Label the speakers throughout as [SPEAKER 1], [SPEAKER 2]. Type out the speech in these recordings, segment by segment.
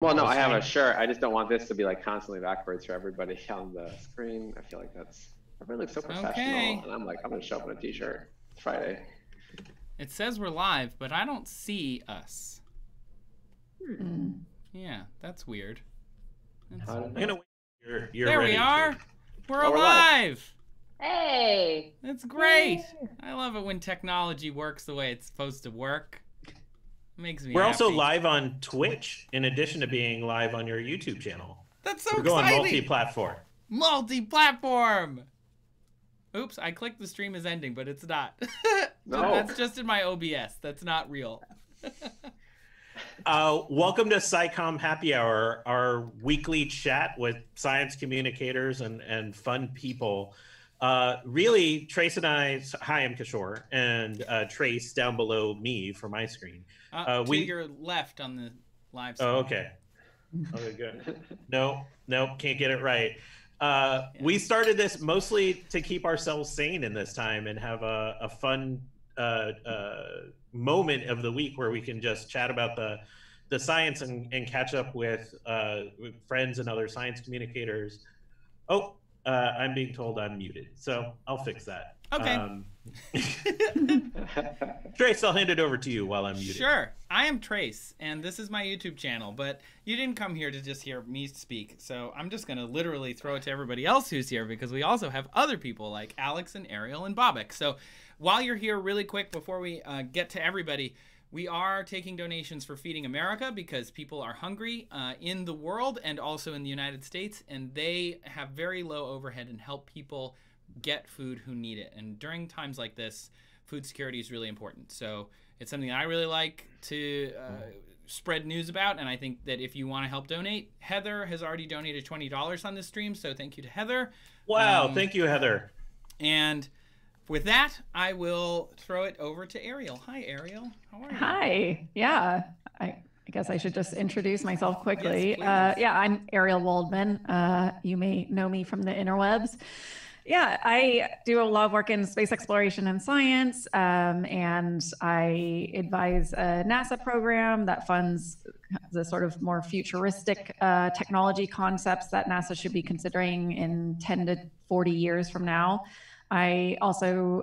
[SPEAKER 1] Well, no,
[SPEAKER 2] the
[SPEAKER 1] I have a
[SPEAKER 2] stream?
[SPEAKER 1] shirt. I just don't want this to be like constantly backwards for everybody on the screen. I feel like everybody looks so professional,
[SPEAKER 3] Okay.
[SPEAKER 1] and I'm like, I'm gonna show up in a t-shirt. It's Friday.
[SPEAKER 3] It says we're live, but I don't see us. Yeah, that's weird.
[SPEAKER 2] I'm gonna wait. You're
[SPEAKER 3] There
[SPEAKER 2] ready.
[SPEAKER 3] we are. We're
[SPEAKER 1] Oh, we're
[SPEAKER 3] alive.
[SPEAKER 4] Hey!
[SPEAKER 3] That's great. I love it when technology works the way it's supposed to work. It makes me
[SPEAKER 2] We're
[SPEAKER 3] happy.
[SPEAKER 2] also live on Twitch, in addition to being live on your YouTube channel.
[SPEAKER 3] That's so
[SPEAKER 2] We're
[SPEAKER 3] exciting.
[SPEAKER 2] going multi-platform.
[SPEAKER 3] Multi-platform. Oops, I clicked the stream is ending, but it's not.
[SPEAKER 1] No.
[SPEAKER 3] That's just in my OBS. That's not real.
[SPEAKER 2] Welcome to SciComm Happy Hour, our weekly chat with science communicators and fun people. Really, Trace and I, hi, I'm Kishore, and Trace down below me for my screen.
[SPEAKER 3] To your left on the live stream.
[SPEAKER 2] Oh, okay. Okay, good. No, can't get it right. We started this mostly to keep ourselves sane in this time and have a fun moment of the week where we can just chat about the science and catch up with friends and other science communicators. Oh, I'm being told I'm muted, so I'll fix that.
[SPEAKER 3] Okay.
[SPEAKER 2] Trace, I'll hand it over to you while I'm muted.
[SPEAKER 3] Sure. I am Trace, and this is my YouTube channel, but you didn't come here to just hear me speak, so I'm just going to literally throw it to everybody else who's here, because we also have other people like Alex and Ariel and BOBAK. So while you're here, really quick, before we get to everybody, we are taking donations for Feeding America, because people are hungry in the world and also in the United States, and they have very low overhead and help people get food who need it. And during times like this, food security is really important. So it's something I really like to spread news about, and I think that if you want to help donate, Heather has already donated $20 on this stream, so thank you to Heather.
[SPEAKER 2] Wow, thank you, Heather.
[SPEAKER 3] And with that, I will throw it over to Ariel. Hi, Ariel. How are you?
[SPEAKER 5] Hi. Yeah. I guess I should just introduce myself quickly.
[SPEAKER 3] Yes,
[SPEAKER 5] yeah, I'm Ariel Waldman. You may know me from the interwebs. Yeah, I do a lot of work in space exploration and science, and I advise a NASA program that funds the sort of more futuristic technology concepts that NASA should be considering in 10 to 40 years from now. I also,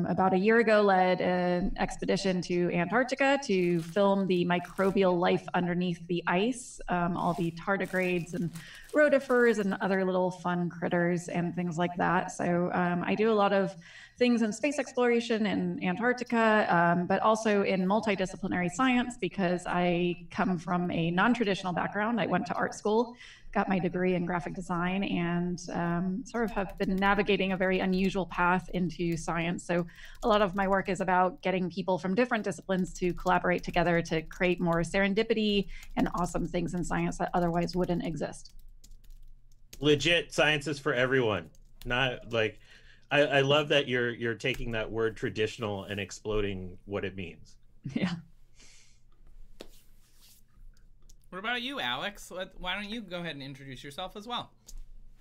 [SPEAKER 5] about a year ago, led an expedition to Antarctica to film the microbial life underneath the ice, all the tardigrades and rotifers and other little fun critters and things like that. So I do a lot of things in space exploration in Antarctica, but also in multidisciplinary science, because I come from a non-traditional background. I went to art school, got my degree in graphic design, and sort of have been navigating a very unusual path into science. So a lot of my work is about getting people from different disciplines to collaborate together to create more serendipity and awesome things in science that otherwise wouldn't exist.
[SPEAKER 2] Legit, science is for everyone. Not like, I love that you're taking that word traditional and exploding what it means.
[SPEAKER 5] Yeah.
[SPEAKER 3] What about you, Alex? Why don't you go ahead and introduce yourself as well?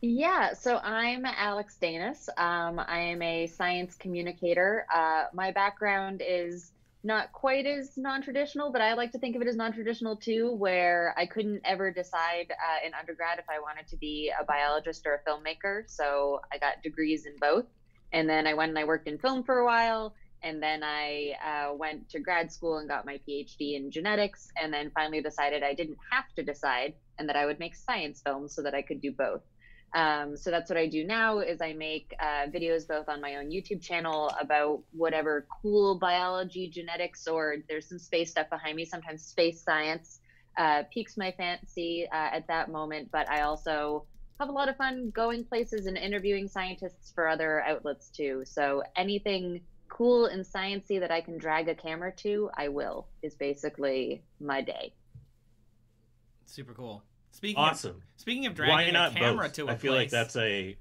[SPEAKER 4] Yeah, so I'm Alex Dainis. I am a science communicator. My background is not quite as non-traditional, but I like to think of it as non-traditional too, where I couldn't ever decide in undergrad if I wanted to be a biologist or a filmmaker. So I got degrees in both. And then I went and I worked in film for a while. And then I went to grad school and got my PhD in genetics, and then finally decided I didn't have to decide and that I would make science films so that I could do both. So that's what I do now, is I make videos both on my own YouTube channel about whatever cool biology, genetics, or there's some space stuff behind me. Sometimes space science piques my fancy at that moment, but I also have a lot of fun going places and interviewing scientists for other outlets too. So anything cool and sciencey that I can drag a camera to, I will, is basically my day.
[SPEAKER 3] Super cool. Speaking of dragging a camera to a place.
[SPEAKER 2] I feel like that's a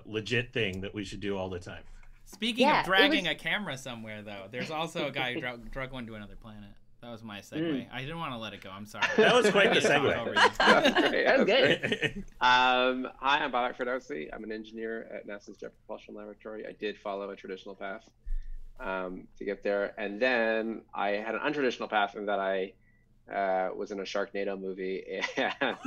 [SPEAKER 2] legit thing that we should do all the time.
[SPEAKER 3] Speaking of dragging a camera somewhere, though, there's also a guy who drug one to another planet. That was my segue. I didn't want to let it go. I'm sorry.
[SPEAKER 2] That was quite the segue.
[SPEAKER 1] That's great.
[SPEAKER 4] That was good.
[SPEAKER 1] Hi, I'm BOBAK FERDOWSI. I'm an engineer at NASA's Jet Propulsion Laboratory. I did follow a traditional path to get there, and then I had an untraditional path in that I was in a Sharknado movie and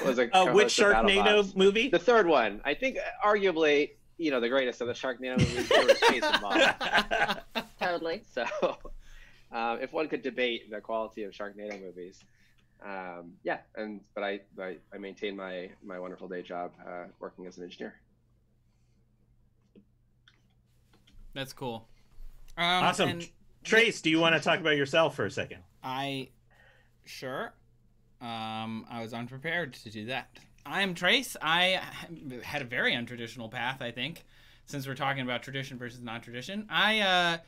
[SPEAKER 1] was a
[SPEAKER 2] which
[SPEAKER 1] co-host of
[SPEAKER 2] Sharknado movie?
[SPEAKER 1] The third one. I think arguably, you know, the greatest of the Sharknado movies. There was space involved.
[SPEAKER 4] Totally.
[SPEAKER 1] So if one could debate the quality of Sharknado movies, yeah, but I maintain my wonderful day job working as an engineer.
[SPEAKER 3] That's cool.
[SPEAKER 2] Awesome.
[SPEAKER 3] And
[SPEAKER 2] Trace, do you want to talk about yourself for a second?
[SPEAKER 3] Sure. I was unprepared to do that. I am Trace. I had a very untraditional path, I think, since we're talking about tradition versus non-tradition. I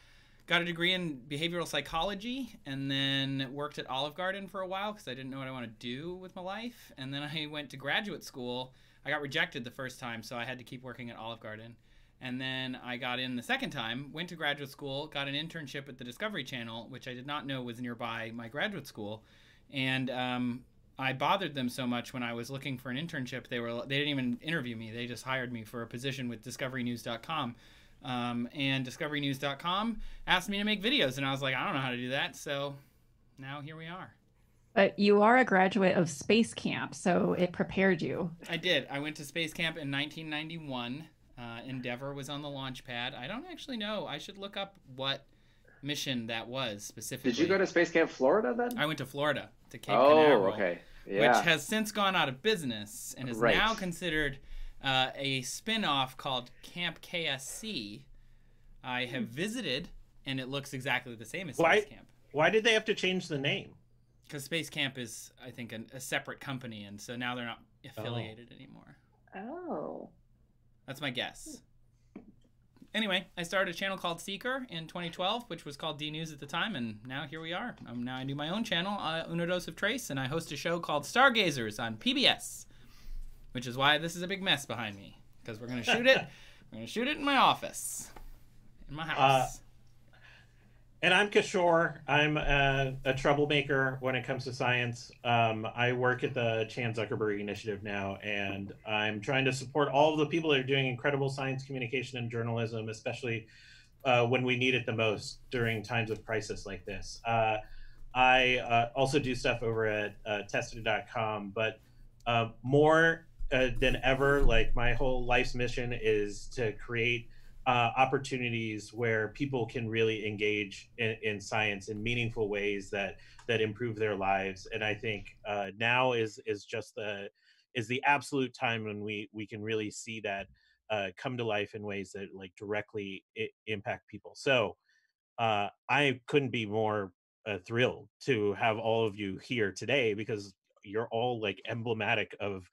[SPEAKER 3] got a degree in behavioral psychology and then worked at Olive Garden for a while because I didn't know what I want to do with my life. And then I went to graduate school. I got rejected the first time, so I had to keep working at Olive Garden. And then I got in the second time, went to graduate school, got an internship at the Discovery Channel, which I did not know was nearby my graduate school. And I bothered them so much when I was looking for an internship. They didn't even interview me. They just hired me for a position with DiscoveryNews.com. And DiscoveryNews.com asked me to make videos, and I was like, I don't know how to do that. So now here we are.
[SPEAKER 5] But you are a graduate of Space Camp, so it prepared you.
[SPEAKER 3] I did. I went to Space Camp in 1991. Endeavour was on the launch pad. I don't actually know. I should look up what mission that was specifically.
[SPEAKER 1] Did you go to Space Camp Florida then?
[SPEAKER 3] I went to Florida, to Cape Canaveral,
[SPEAKER 1] okay. Yeah.
[SPEAKER 3] which has since gone out of business and is now considered a spin-off called Camp KSC. I have visited, and it looks exactly the same as Space Camp.
[SPEAKER 2] Why did they have to change the name?
[SPEAKER 3] Because Space Camp is, I think, a separate company, and so now they're not affiliated anymore.
[SPEAKER 4] Oh.
[SPEAKER 3] That's my guess. Anyway, I started a channel called Seeker in 2012, which was called D News at the time, and now here we are. Now I do my own channel, Una Dose of Trace, and I host a show called Stargazers on PBS, which is why this is a big mess behind me, because we're going to shoot it. We're going to shoot it in my office, in my house.
[SPEAKER 2] And I'm Kishore. I'm a troublemaker when it comes to science. I work at the Chan Zuckerberg Initiative now, and I'm trying to support all of the people that are doing incredible science communication and journalism, especially when we need it the most during times of crisis like this. I also do stuff over at tested.com, but more than ever, like my whole life's mission is to create opportunities where people can really engage in science in meaningful ways that improve their lives. And I think now is the absolute time when we can really see that come to life in ways that like directly impact people. So I couldn't be more thrilled to have all of you here today, because you're all like emblematic of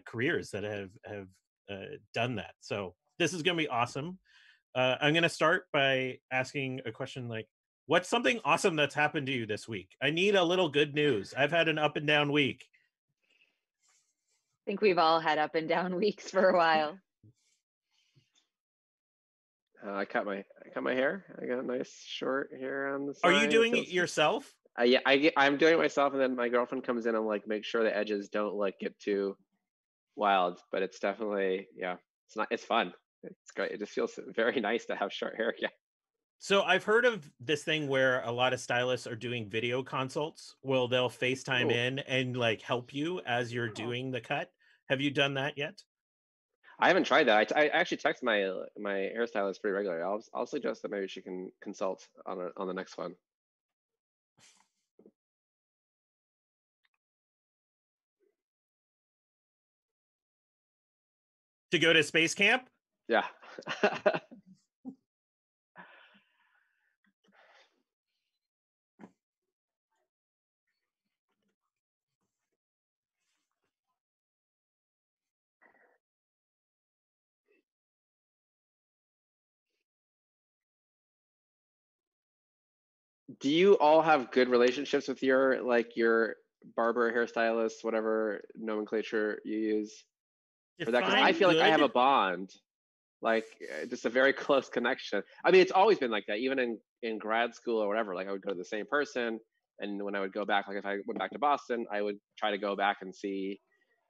[SPEAKER 2] careers that have done that. So this is going to be awesome. I'm going to start by asking a question like, what's something awesome that's happened to you this week? I need a little good news. I've had an up and down week.
[SPEAKER 4] I think we've all had up and down weeks for a while.
[SPEAKER 1] I cut my hair. I got a nice short hair on the side.
[SPEAKER 2] Are you doing it yourself?
[SPEAKER 1] Yeah, I'm doing it myself, and then my girlfriend comes in and like make sure the edges don't like get too wild. But it's definitely, yeah, it's fun. It's great. It just feels very nice to have short hair again.
[SPEAKER 2] So I've heard of this thing where a lot of stylists are doing video consults. Well, they'll FaceTime in and like help you as you're doing the cut. Have you done that yet?
[SPEAKER 1] I haven't tried that. I actually text my hairstylist pretty regularly. I'll suggest that maybe she can consult on the next one.
[SPEAKER 2] To go to space camp?
[SPEAKER 1] Yeah. Do you all have good relationships with your barber, hairstylist, whatever nomenclature you use for that? Because I feel like I have a bond, like just a very close connection. I mean, it's always been like that, even in grad school or whatever. Like I would go to the same person, and when I would go back, like if I went back to Boston, I would try to go back and see,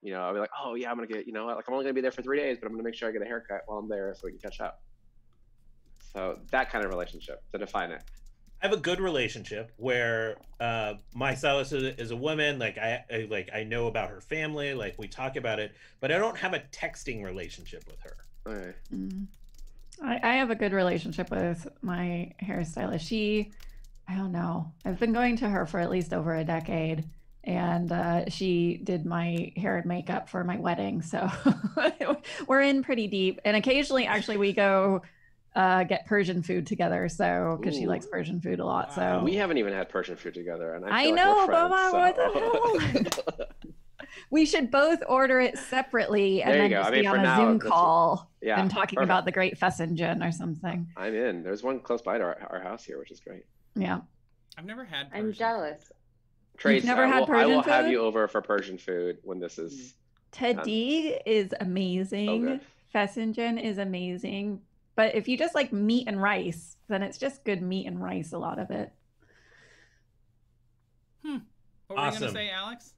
[SPEAKER 1] I'd be like, oh yeah, I'm gonna get, like I'm only gonna be there for 3 days, but I'm gonna make sure I get a haircut while I'm there so we can catch up. So that kind of relationship, to define it.
[SPEAKER 2] I have a good relationship where my stylist is a woman. Like I know about her family. Like we talk about it, but I don't have a texting relationship with her.
[SPEAKER 1] Okay.
[SPEAKER 5] I have a good relationship with my hairstylist. I don't know. I've been going to her for at least over a decade, and she did my hair and makeup for my wedding. So we're in pretty deep. And occasionally, actually, we go get Persian food together. So because she likes Persian food a lot. So
[SPEAKER 1] we haven't even had Persian food together, and I
[SPEAKER 5] I
[SPEAKER 1] feel
[SPEAKER 5] know,
[SPEAKER 1] like we're friends,
[SPEAKER 5] What the hell? We should both order it separately and then just be on a Zoom call and talking about the Great Fessingen or something.
[SPEAKER 1] I'm in. There's one close by to our house here, which is great.
[SPEAKER 5] Yeah.
[SPEAKER 3] I've never had Persian.
[SPEAKER 4] I'm jealous.
[SPEAKER 1] Trace,
[SPEAKER 5] You've never had Persian
[SPEAKER 1] I will
[SPEAKER 5] food?
[SPEAKER 1] have you over for Persian food when this is
[SPEAKER 5] Teddy is amazing. Fessingen is amazing. But if you just like meat and rice, then it's just good meat and rice, a lot of it.
[SPEAKER 3] What were you going to say, Alex?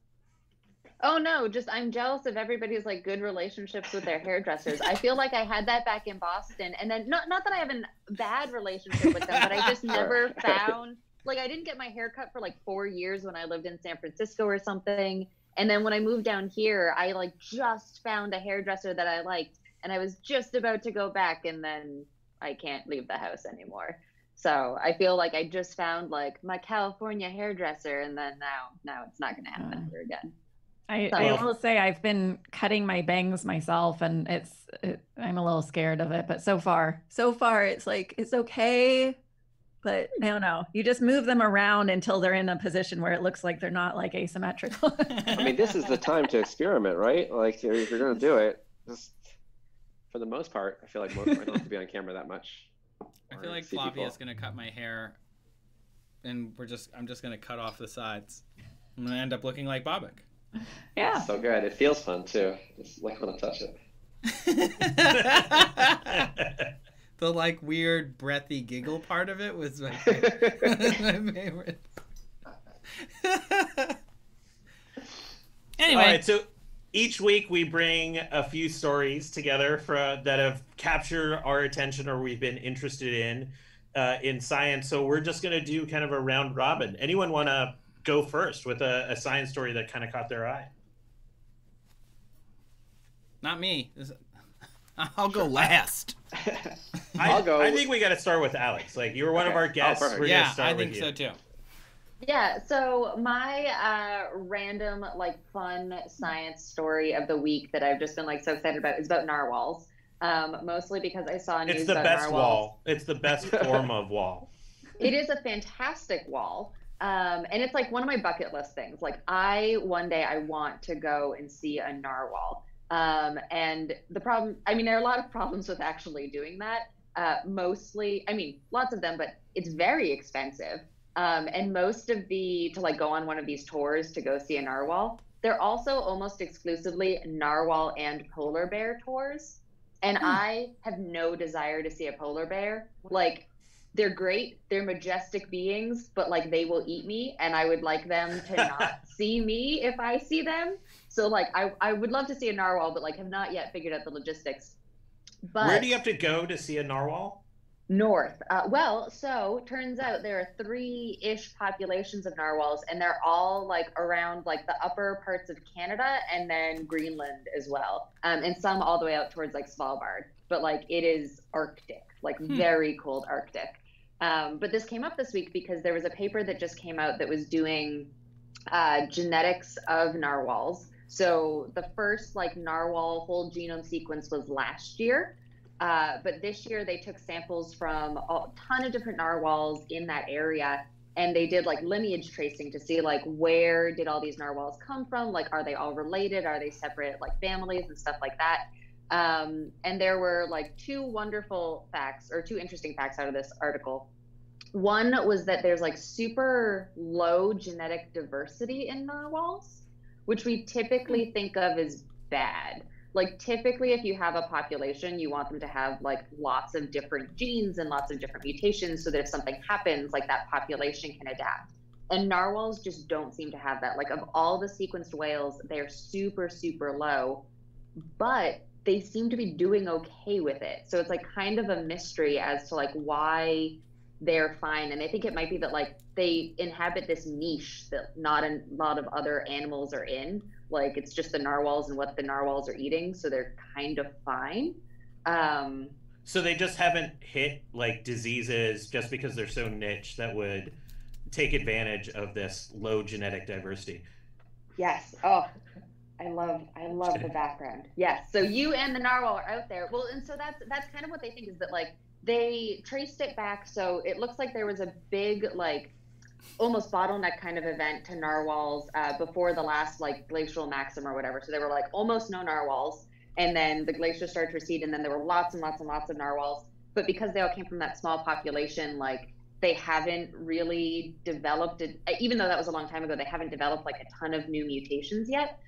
[SPEAKER 4] Oh no, just I'm jealous of everybody's like good relationships with their hairdressers. I feel like I had that back in Boston, and then not that I have a bad relationship with them, but I just never found, like, I didn't get my hair cut for like 4 years when I lived in San Francisco or something. And then when I moved down here, I like just found a hairdresser that I liked, and I was just about to go back, and then I can't leave the house anymore. So I feel like I just found like my California hairdresser, and then now it's not going to happen ever again.
[SPEAKER 5] I will say I've been cutting my bangs myself, and I'm a little scared of it, but so far it's like, it's okay, but I don't know. You just move them around until they're in a position where it looks like they're not like asymmetrical.
[SPEAKER 1] I mean, this is the time to experiment, right? Like if you're going to do it, just for the most part, I feel like I don't have to be on camera that much.
[SPEAKER 3] I feel like Flavia's going to cut my hair, and I'm just going to cut off the sides. I'm going to end up looking like BOBAK.
[SPEAKER 5] Yeah.
[SPEAKER 1] So good. It feels fun too. Just like want to touch it.
[SPEAKER 3] The like weird breathy giggle part of it was my favorite. Anyway.
[SPEAKER 2] All right, so each week we bring a few stories together that have captured our attention or we've been interested in science. So we're just going to do kind of a round robin. Anyone want to go first with a science story that kind of caught their eye?
[SPEAKER 3] Not me. I'll go last.
[SPEAKER 2] I'll go. I think we got to start with Alex. Like, you were one of our guests.
[SPEAKER 3] I think so too.
[SPEAKER 4] Yeah, so my random, like, fun science story of the week that I've just been, like, so excited about is about narwhals. Mostly because I saw news about narwhals. It's the best
[SPEAKER 2] wall. It's the best form of wall.
[SPEAKER 4] It is a fantastic wall. And it's like one of my bucket list things. Like one day I want to go and see a narwhal. And the problem, I mean, there are a lot of problems with actually doing that. Mostly, I mean, lots of them, but it's very expensive. And most of to like go on one of these tours to go see a narwhal, they're also almost exclusively narwhal and polar bear tours. And I have no desire to see a polar bear. Like, they're great, they're majestic beings, but like they will eat me, and I would like them to not see me if I see them. So like I would love to see a narwhal, but like have not yet figured out the logistics. But
[SPEAKER 2] where do you have to go to see a narwhal?
[SPEAKER 4] North. Well, so turns out there are 3-ish populations of narwhals, and they're all like around like the upper parts of Canada and then Greenland as well. And some all the way out towards like Svalbard. But like it is Arctic, like very cold Arctic. But this came up this week because there was a paper that just came out that was doing genetics of narwhals. So the first like narwhal whole genome sequence was last year. But this year they took samples from a ton of different narwhals in that area, and they did like lineage tracing to see like where did all these narwhals come from? Like, are they all related? Are they separate like families and stuff like that? And there were like 2 wonderful facts, or 2 interesting facts out of this article. One was that there's like super low genetic diversity in narwhals, which we typically think of as bad. Like typically if you have a population, you want them to have like lots of different genes and lots of different mutations so that if something happens, like that population can adapt. And narwhals just don't seem to have that. Like of all the sequenced whales, they're super, super low, but they seem to be doing okay with it. So it's like kind of a mystery as to like why they're fine. And I think it might be that like they inhabit this niche that not a lot of other animals are in. Like it's just the narwhals and what the narwhals are eating, so they're kind of fine.
[SPEAKER 2] So they just haven't hit like diseases just because they're so niche that would take advantage of this low genetic diversity.
[SPEAKER 4] Yes. Oh, I love the background. Yes. So you and the narwhal are out there. Well, and so that's kind of what they think, is that like they traced it back. So it looks like there was a big like almost bottleneck kind of event to narwhals before the last like glacial maximum or whatever. So there were like almost no narwhals, and then the glacier started to recede, and then there were lots and lots and lots of narwhals. But because they all came from that small population, like they haven't really developed it, even though that was a long time ago, they haven't developed like a ton of new mutations yet.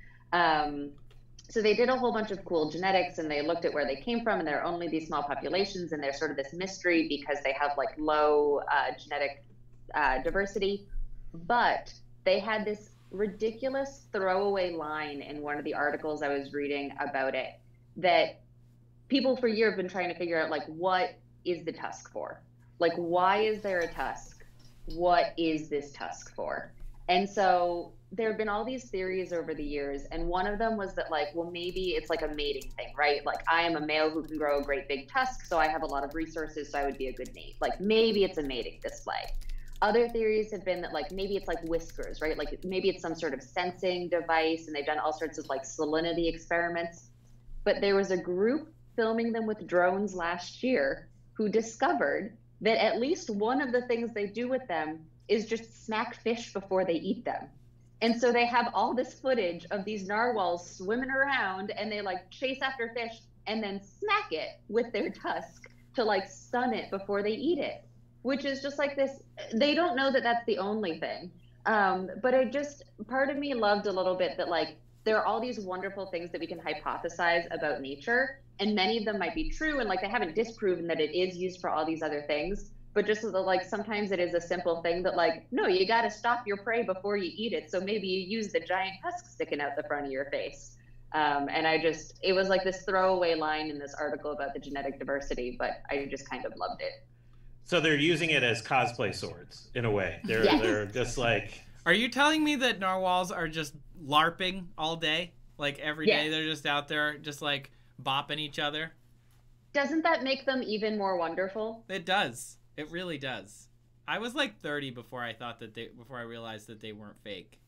[SPEAKER 4] So they did a whole bunch of cool genetics, and they looked at where they came from, and there are only these small populations, and they're sort of this mystery because they have like low genetic diversity. But they had this ridiculous throwaway line in one of the articles I was reading about it, that people for years have been trying to figure out, like, what is the tusk for? Like, why is there a tusk? What is this tusk for? And so there have been all these theories over the years, and one of them was that, like, well, maybe it's like a mating thing, right? Like, I am a male who can grow a great big tusk, so I have a lot of resources, so I would be a good mate. Like, maybe it's a mating display. Other theories have been that, like, maybe it's like whiskers, right? Like, maybe it's some sort of sensing device, and they've done all sorts of, like, salinity experiments. But there was a group filming them with drones last year who discovered that at least one of the things they do with them is just smack fish before they eat them. And so they have all this footage of these narwhals swimming around, and they like chase after fish and then smack it with their tusk to like stun it before they eat it, which is just like this. They don't know that that's the only thing. But I just, part of me loved a little bit that like, there are all these wonderful things that we can hypothesize about nature, and many of them might be true, and like they haven't disproven that it is used for all these other things, but just like sometimes it is a simple thing that like, no, you got to stop your prey before you eat it, so maybe you use the giant tusk sticking out the front of your face. And it was like this throwaway line in this article about the genetic diversity, but I just kind of loved it.
[SPEAKER 2] So they're using it as cosplay swords in a way. They're just like.
[SPEAKER 3] Are you telling me that narwhals are just LARPing all day? Like every day they're just out there just like bopping each other?
[SPEAKER 4] Doesn't that make them even more wonderful?
[SPEAKER 3] It does. It really does. I was like 30 before I realized that they weren't fake.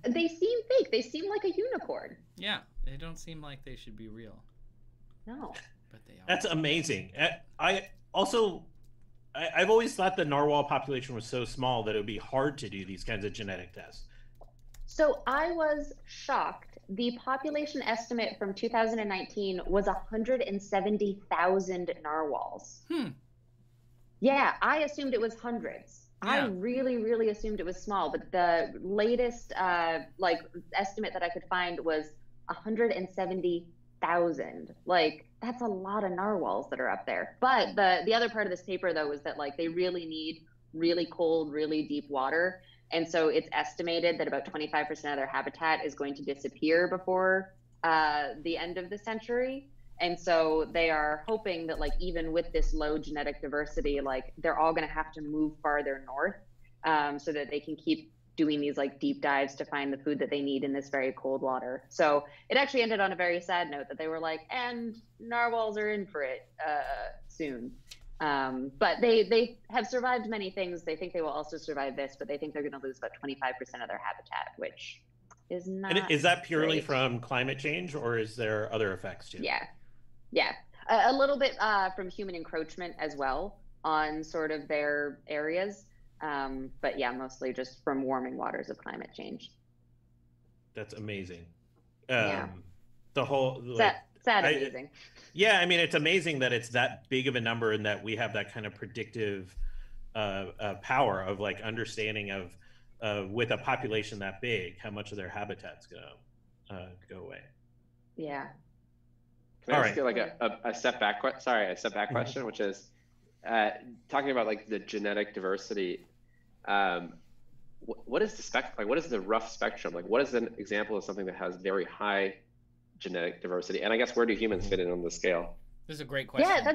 [SPEAKER 4] They seem fake. They seem like a unicorn.
[SPEAKER 3] Yeah, they don't seem like they should be real.
[SPEAKER 4] No.
[SPEAKER 3] But they are.
[SPEAKER 2] That's amazing. I've always thought the narwhal population was so small that it would be hard to do these kinds of genetic tests.
[SPEAKER 4] So I was shocked. The population estimate from 2019 was 170,000 narwhals. Yeah, I assumed it was hundreds. Yeah. I really, really assumed it was small, but the latest estimate that I could find was 170,000. Like, that's a lot of narwhals that are up there. But the other part of this paper, though, was that like they really need really cold, really deep water. And so it's estimated that about 25% of their habitat is going to disappear before the end of the century. And so they are hoping that like even with this low genetic diversity, like they're all going to have to move farther north so that they can keep doing these like deep dives to find the food that they need in this very cold water. So it actually ended on a very sad note that they were like, and narwhals are in for it soon. But they have survived many things. They think they will also survive this, but they think they're going to lose about 25% of their habitat, which is not.
[SPEAKER 2] And is that purely
[SPEAKER 4] great.
[SPEAKER 2] From climate change, or is there other effects too?
[SPEAKER 4] Yeah. A little bit from human encroachment as well on sort of their areas. But yeah, mostly just from warming waters of climate change.
[SPEAKER 2] That's amazing.
[SPEAKER 4] Yeah.
[SPEAKER 2] The whole
[SPEAKER 4] sad amazing.
[SPEAKER 2] Yeah, I mean, it's amazing that it's that big of a number and that we have that kind of predictive power of like understanding of with a population that big, how much of their habitat's gonna go away.
[SPEAKER 4] Yeah.
[SPEAKER 1] Can I ask you like a step back question, which is talking about like the genetic diversity. What is the what is the rough spectrum? Like, what is an example of something that has very high genetic diversity? And I guess where do humans fit in on the scale?
[SPEAKER 3] This is a great question.
[SPEAKER 4] Yeah,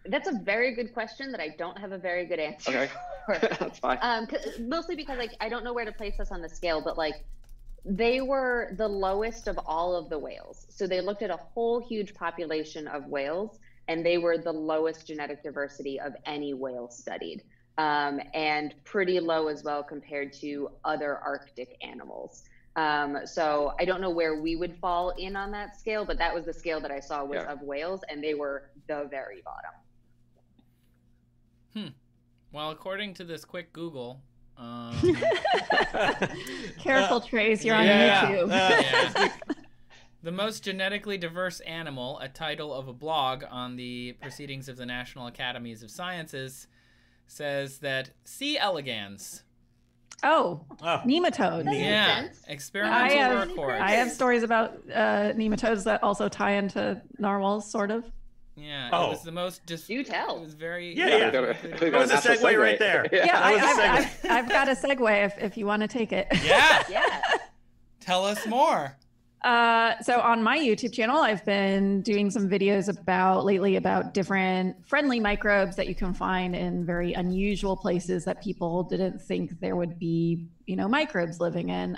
[SPEAKER 4] That's a very good question that I don't have a very good answer.
[SPEAKER 1] Okay, that's fine.
[SPEAKER 4] Mostly because like I don't know where to place this on the scale, but like they were the lowest of all of the whales. So they looked at a whole huge population of whales, and they were the lowest genetic diversity of any whale studied, and pretty low as well compared to other Arctic animals. So I don't know where we would fall in on that scale, but that was the scale that I saw was of whales, and they were the very bottom.
[SPEAKER 3] Well, according to this quick Google,
[SPEAKER 5] careful, Trace, you're on YouTube.
[SPEAKER 3] The most genetically diverse animal, a title of a blog on the Proceedings of the National Academies of Sciences, says that C. elegans.
[SPEAKER 5] Nematodes.
[SPEAKER 3] Yeah, experimental reports.
[SPEAKER 5] I have stories about nematodes that also tie into narwhals, sort of.
[SPEAKER 3] Yeah, it was the most
[SPEAKER 4] Do tell.
[SPEAKER 3] It was very
[SPEAKER 2] That was a segue right there.
[SPEAKER 5] I've got a segue if you want to take it.
[SPEAKER 3] Yeah. Tell us more.
[SPEAKER 5] So on my YouTube channel, I've been doing some videos lately about different friendly microbes that you can find in very unusual places that people didn't think there would be, microbes living in.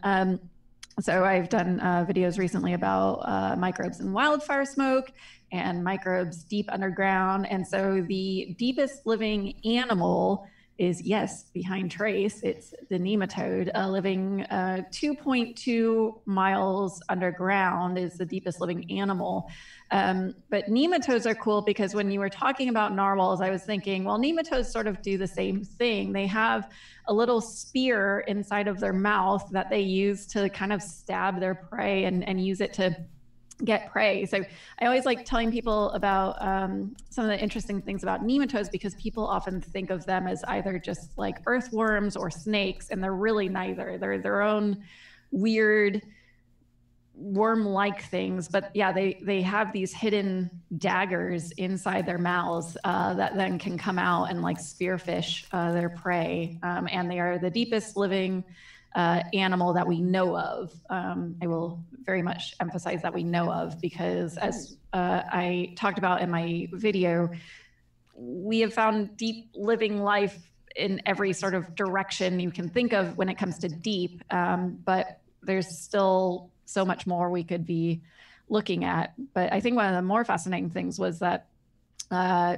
[SPEAKER 5] So I've done videos recently about microbes in wildfire smoke and microbes deep underground. And so the deepest living animal is, yes, behind Trace, it's the nematode, living 2.2 miles underground is the deepest living animal. But nematodes are cool because when you were talking about narwhals, I was thinking, well, nematodes sort of do the same thing. They have a little spear inside of their mouth that they use to kind of stab their prey and use it to get prey. So I always like telling people about some of the interesting things about nematodes because people often think of them as either just like earthworms or snakes, and they're really neither. They're their own weird worm-like things, but yeah, they have these hidden daggers inside their mouths that then can come out and like spearfish their prey, and they are the deepest living animal that we know of. I will very much emphasize that we know of because as I talked about in my video, we have found deep living life in every sort of direction you can think of when it comes to deep, but there's still so much more we could be looking at. But I think one of the more fascinating things was that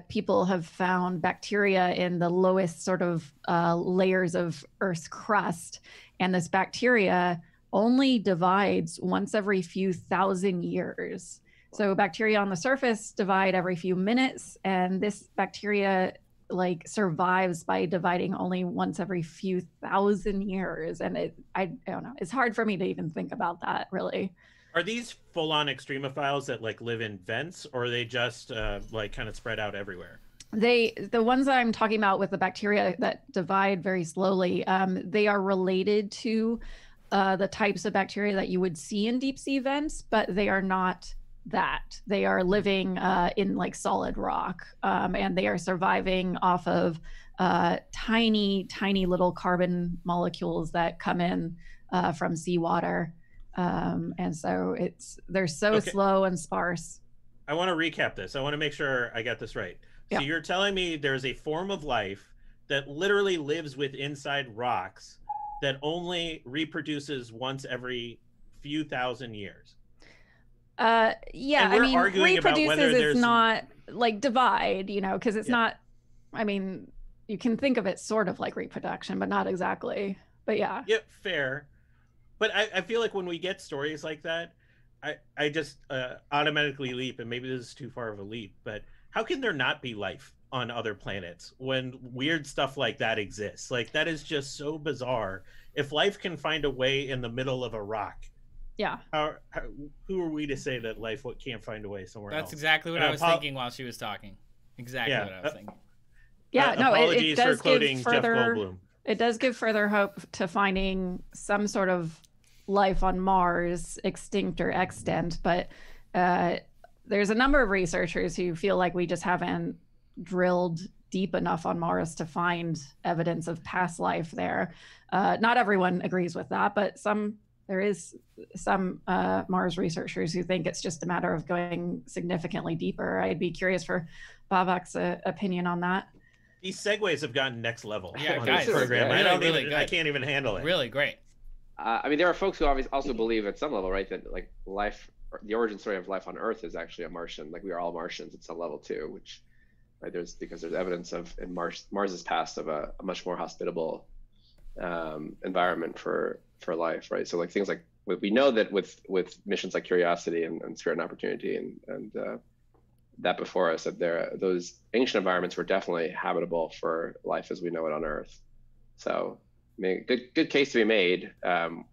[SPEAKER 5] people have found bacteria in the lowest sort of layers of Earth's crust. And this bacteria only divides once every few thousand years. So bacteria on the surface divide every few minutes, and this bacteria like survives by dividing only once every few thousand years. And I don't know, it's hard for me to even think about that, really.
[SPEAKER 2] Are these full-on extremophiles that like live in vents, or are they just like kind of spread out everywhere?
[SPEAKER 5] The ones that I'm talking about with the bacteria that divide very slowly, they are related to the types of bacteria that you would see in deep sea vents, but they are not that. They are living in like solid rock, and they are surviving off of tiny little carbon molecules that come in from seawater. And so they're so slow and sparse.
[SPEAKER 2] I want to recap this. I want to make sure I got this right. So you're telling me there's a form of life that literally lives inside rocks that only reproduces once every few thousand years.
[SPEAKER 5] Yeah, I mean, reproduces is not like divide, because it's not, I mean, you can think of it sort of like reproduction, but not exactly. But yeah.
[SPEAKER 2] Yep, fair. But I feel like when we get stories like that, I just automatically leap, and maybe this is too far of a leap, but how can there not be life on other planets when weird stuff like that exists? Like, that is just so bizarre. If life can find a way in the middle of a rock, who are we to say that life can't find a way somewhere else?
[SPEAKER 3] That's exactly what I was thinking while she was talking. Exactly what I was thinking.
[SPEAKER 5] Yeah, no,
[SPEAKER 2] apologies for quoting Jeff Goldblum.
[SPEAKER 5] It does give further hope to finding some sort of life on Mars, extinct or extant, but there's a number of researchers who feel like we just haven't drilled deep enough on Mars to find evidence of past life there. Not everyone agrees with that, but some there is some Mars researchers who think it's just a matter of going significantly deeper. I'd be curious for BOBAK's opinion on that.
[SPEAKER 2] These segues have gotten next level.
[SPEAKER 3] Yeah,
[SPEAKER 2] on
[SPEAKER 3] guys,
[SPEAKER 2] this program.
[SPEAKER 3] really
[SPEAKER 2] I can't even handle it.
[SPEAKER 3] Really great.
[SPEAKER 1] I mean, there are folks who also believe at some level, right, that like life, the origin story of life on Earth is actually a Martian. Like we are all Martians at some level too, which right, because there's evidence of in Mars's past of a much more hospitable environment for life, right? So like things like we know that with missions like Curiosity and Spirit and Opportunity and that before us, that those ancient environments were definitely habitable for life as we know it on Earth. So I mean, good case to be made. And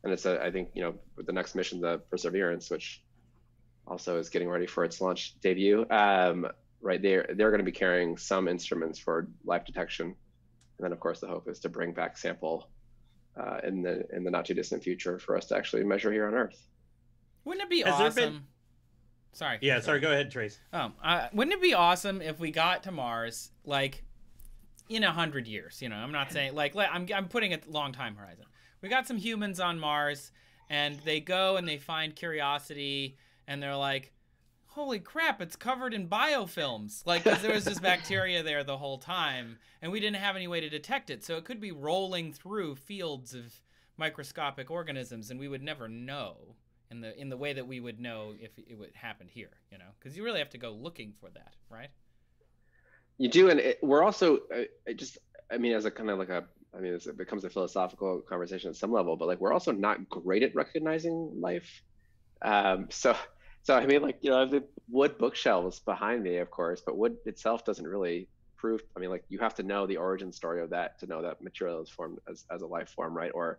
[SPEAKER 1] it's I think, you know, with the next mission, the Perseverance, which also is getting ready for its launch debut, right, they're going to be carrying some instruments for life detection. And then of course the hope is to bring back sample in the not too distant future for us to actually measure here on Earth.
[SPEAKER 3] Wouldn't it be awesome? Sorry.
[SPEAKER 2] Yeah, sorry. Go ahead, Trace.
[SPEAKER 3] Wouldn't it be awesome if we got to Mars like in 100 years? You know, I'm not saying like I'm putting a long time horizon. We got some humans on Mars, and they go and they find Curiosity, and they're like, holy crap, it's covered in biofilms. Like, because there was this bacteria there the whole time, and we didn't have any way to detect it. So it could be rolling through fields of microscopic organisms, and we would never know in the way that we would know if it would happen here, you know? Because you really have to go looking for that, right?
[SPEAKER 1] You do, and we're also, I mean, as a kind of like it becomes a philosophical conversation at some level, but like we're also not great at recognizing life. So I mean, like, you know, I have the wood bookshelves behind me, of course, but wood itself doesn't really prove. I mean, like you have to know the origin story of that to know that material is formed as a life form, right? Or,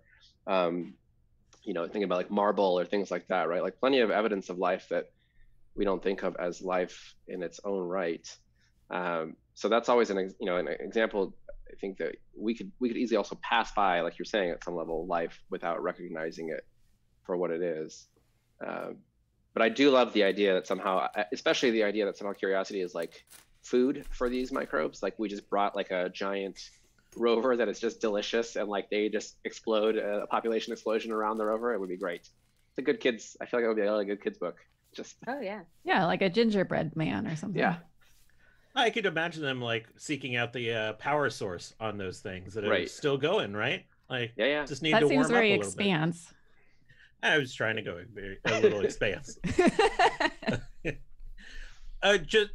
[SPEAKER 1] you know, thinking about like marble or things like that, right? Like plenty of evidence of life that we don't think of as life in its own right. So that's always an example. I think that we could easily also pass by, like you're saying, at some level, life without recognizing it for what it is. But I do love the idea that somehow, especially the idea that somehow Curiosity is like food for these microbes. Like we just brought like a giant rover that is just delicious, and like they just explode, a population explosion around the rover. It would be great. It's a good kids. I feel like it would be a really good kids book. Just
[SPEAKER 5] yeah, like a gingerbread man or something.
[SPEAKER 1] Yeah.
[SPEAKER 2] I could imagine them like seeking out the power source on those things that are still going, right? Like, just need to warm up a little bit.
[SPEAKER 5] That seems very expanse.
[SPEAKER 2] I was trying to go a little expanse. Just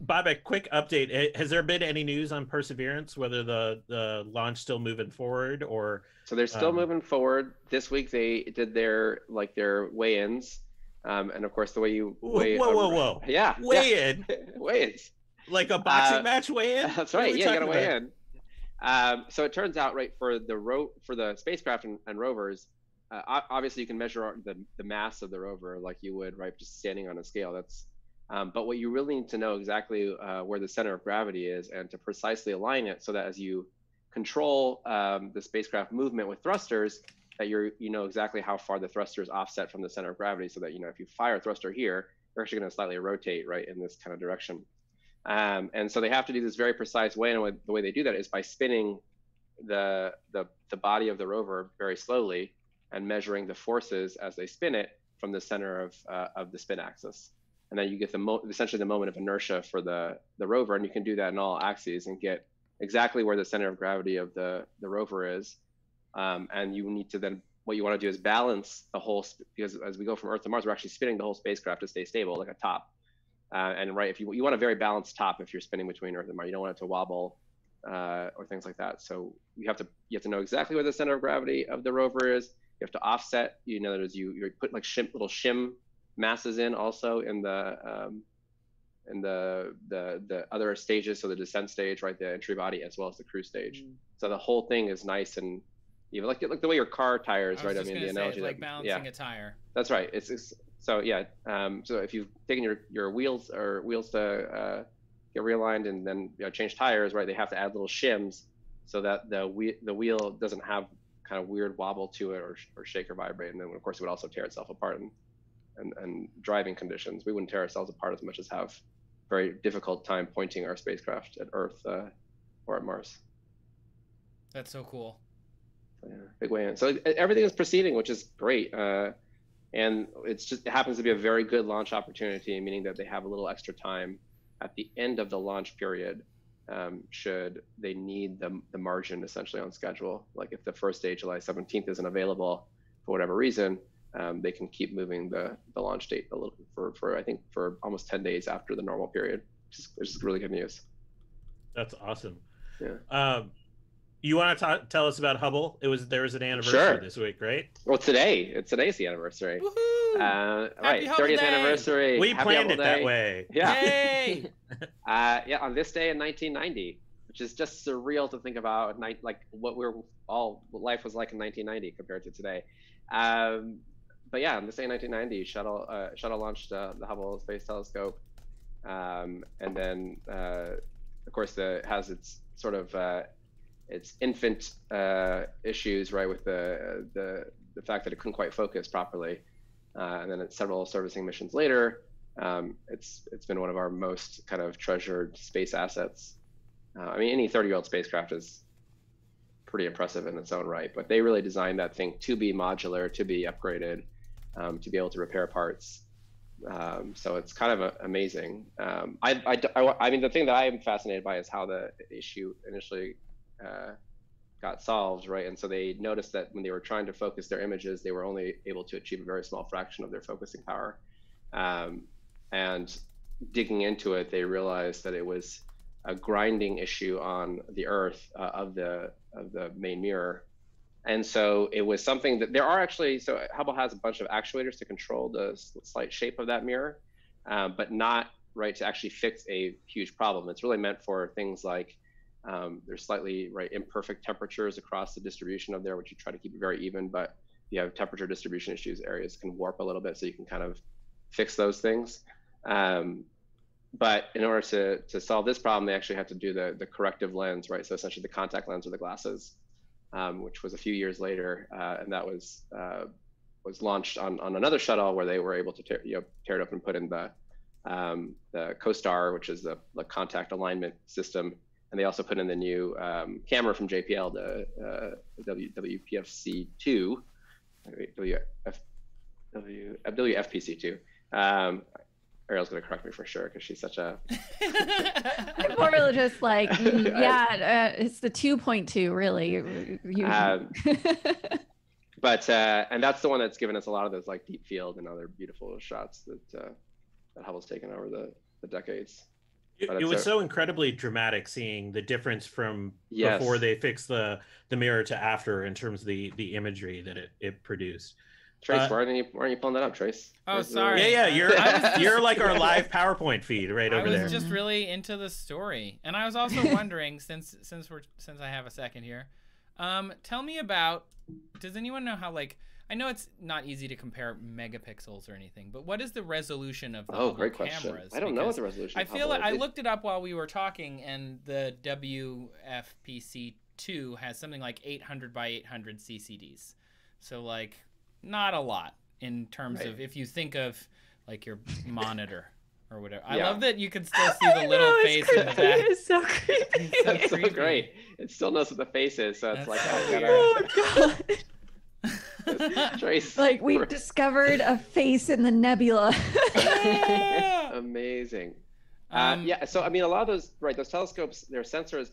[SPEAKER 2] BOBAK, quick update. Has there been any news on Perseverance, whether the launch still moving forward or?
[SPEAKER 1] So they're still moving forward. This week they did their weigh-ins, and of course the way you weigh.
[SPEAKER 2] Whoa!
[SPEAKER 1] Yeah,
[SPEAKER 2] weigh-in.
[SPEAKER 1] Weigh-ins.
[SPEAKER 2] Like a boxing match weigh-in?
[SPEAKER 1] That's right. Yeah, you gotta weigh in. So it turns out, right, for the spacecraft and rovers, obviously you can measure the mass of the rover like you would, right, just standing on a scale. That's but what you really need to know exactly where the center of gravity is, and to precisely align it so that as you control the spacecraft movement with thrusters, that you know exactly how far the thruster is offset from the center of gravity, so that, you know, if you fire a thruster here, you're actually going to slightly rotate right in this kind of direction. And so they have to do this very precise way, and the way they do that is by spinning the body of the rover very slowly and measuring the forces as they spin it from the center of the spin axis. And then you get essentially the moment of inertia for the rover, and you can do that in all axes and get exactly where the center of gravity of the rover is. And you need to then, what you want to do is balance the whole, because as we go from Earth to Mars, we're actually spinning the whole spacecraft to stay stable, like a top. And right, if you want a very balanced top if you're spinning between Earth and Mars, you don't want it to wobble or things like that. So you have to know exactly where the center of gravity of the rover is. You have to offset. You know, that is you put like little shim masses in also in the other stages. So the descent stage, right, the entry body, as well as the cruise stage. So the whole thing is nice and even like the way your car tires, right? I mean, the analogy,
[SPEAKER 3] like balancing a tire.
[SPEAKER 1] That's right. It's so yeah. So if you've taken your wheels to get realigned and then change tires, right? They have to add little shims so that the wheel doesn't have kind of weird wobble to it or shake or vibrate. And then of course it would also tear itself apart and driving conditions. We wouldn't tear ourselves apart as much as have very difficult time pointing our spacecraft at Earth or at Mars.
[SPEAKER 3] That's so cool.
[SPEAKER 1] Yeah, big way in. So everything is proceeding, which is great. And it happens to be a very good launch opportunity, meaning that they have a little extra time at the end of the launch period, should they need the margin essentially on schedule. Like if the first day, July 17th, isn't available for whatever reason, they can keep moving the launch date a little for I think for almost 10 days after the normal period, which is really good news.
[SPEAKER 2] That's awesome.
[SPEAKER 1] Yeah.
[SPEAKER 2] You want to tell us about Hubble? There was an anniversary this week, right?
[SPEAKER 1] Well, today's the anniversary.
[SPEAKER 3] Woohoo!
[SPEAKER 1] Right, 30th anniversary.
[SPEAKER 2] We planned it that way.
[SPEAKER 1] Yeah.
[SPEAKER 3] Yay!
[SPEAKER 1] Yeah, on this day in 1990, which is just surreal to think about, like what life was like in 1990 compared to today. But yeah, on this day in 1990, shuttle launched the Hubble Space Telescope, and then of course has its sort of its infant issues, right, with the fact that it couldn't quite focus properly, and then it's several servicing missions later. It's been one of our most kind of treasured space assets. I mean, any 30-year-old spacecraft is pretty impressive in its own right, but they really designed that thing to be modular, to be upgraded, to be able to repair parts. So it's kind of amazing. I mean, the thing that I'm fascinated by is how the issue initially got solved, right? And so they noticed that when they were trying to focus their images, they were only able to achieve a very small fraction of their focusing power. And digging into it, they realized that it was a grinding issue on the Earth of the main mirror. And so it was something that there are actually, so Hubble has a bunch of actuators to control the slight shape of that mirror, but not right to actually fix a huge problem. It's really meant for things like there's slightly imperfect temperatures across the distribution of there, which you try to keep it very even, but you have temperature distribution issues, areas can warp a little bit, so you can kind of fix those things. But in order to solve this problem, they actually had to do the corrective lens, right? So essentially the contact lens or the glasses, which was a few years later, and that was launched on another shuttle where they were able to tear it up and put in the CoStar, which is the contact alignment system. And they also put in the new camera from JPL, the WPFC2, WFPC2. Ariel's going to correct me for sure because she's such a...
[SPEAKER 5] I'm more really just like, it's the 2.2, really.
[SPEAKER 1] But and that's the one that's given us a lot of those like deep field and other beautiful shots that Hubble's taken over the decades.
[SPEAKER 2] It was so incredibly dramatic seeing the difference from before they fixed the mirror to after in terms of the imagery that it produced.
[SPEAKER 1] Trace, why aren't you pulling that up, Trace?
[SPEAKER 3] Oh, sorry.
[SPEAKER 2] Yeah, you're like our live PowerPoint feed right over there.
[SPEAKER 3] I was just really into the story, and I was also wondering, since I have a second here, tell me about. Does anyone know how I know it's not easy to compare megapixels or anything, but what is the resolution of the Hubble
[SPEAKER 1] great question.
[SPEAKER 3] cameras?
[SPEAKER 1] I don't know what the resolution.
[SPEAKER 3] I feel like I looked it up while we were talking, and the WFPC2 has something like 800 by 800 CCDs. So not a lot in terms of if you think of your monitor or whatever. I love that you can still see the little face in the back.
[SPEAKER 5] It's so creepy.
[SPEAKER 1] It's so great. It still knows what the face is, so it's
[SPEAKER 5] oh god.
[SPEAKER 1] Trace,
[SPEAKER 5] we've discovered a face in the nebula.
[SPEAKER 1] Amazing. Yeah, so I mean, a lot of those those telescopes, their sensors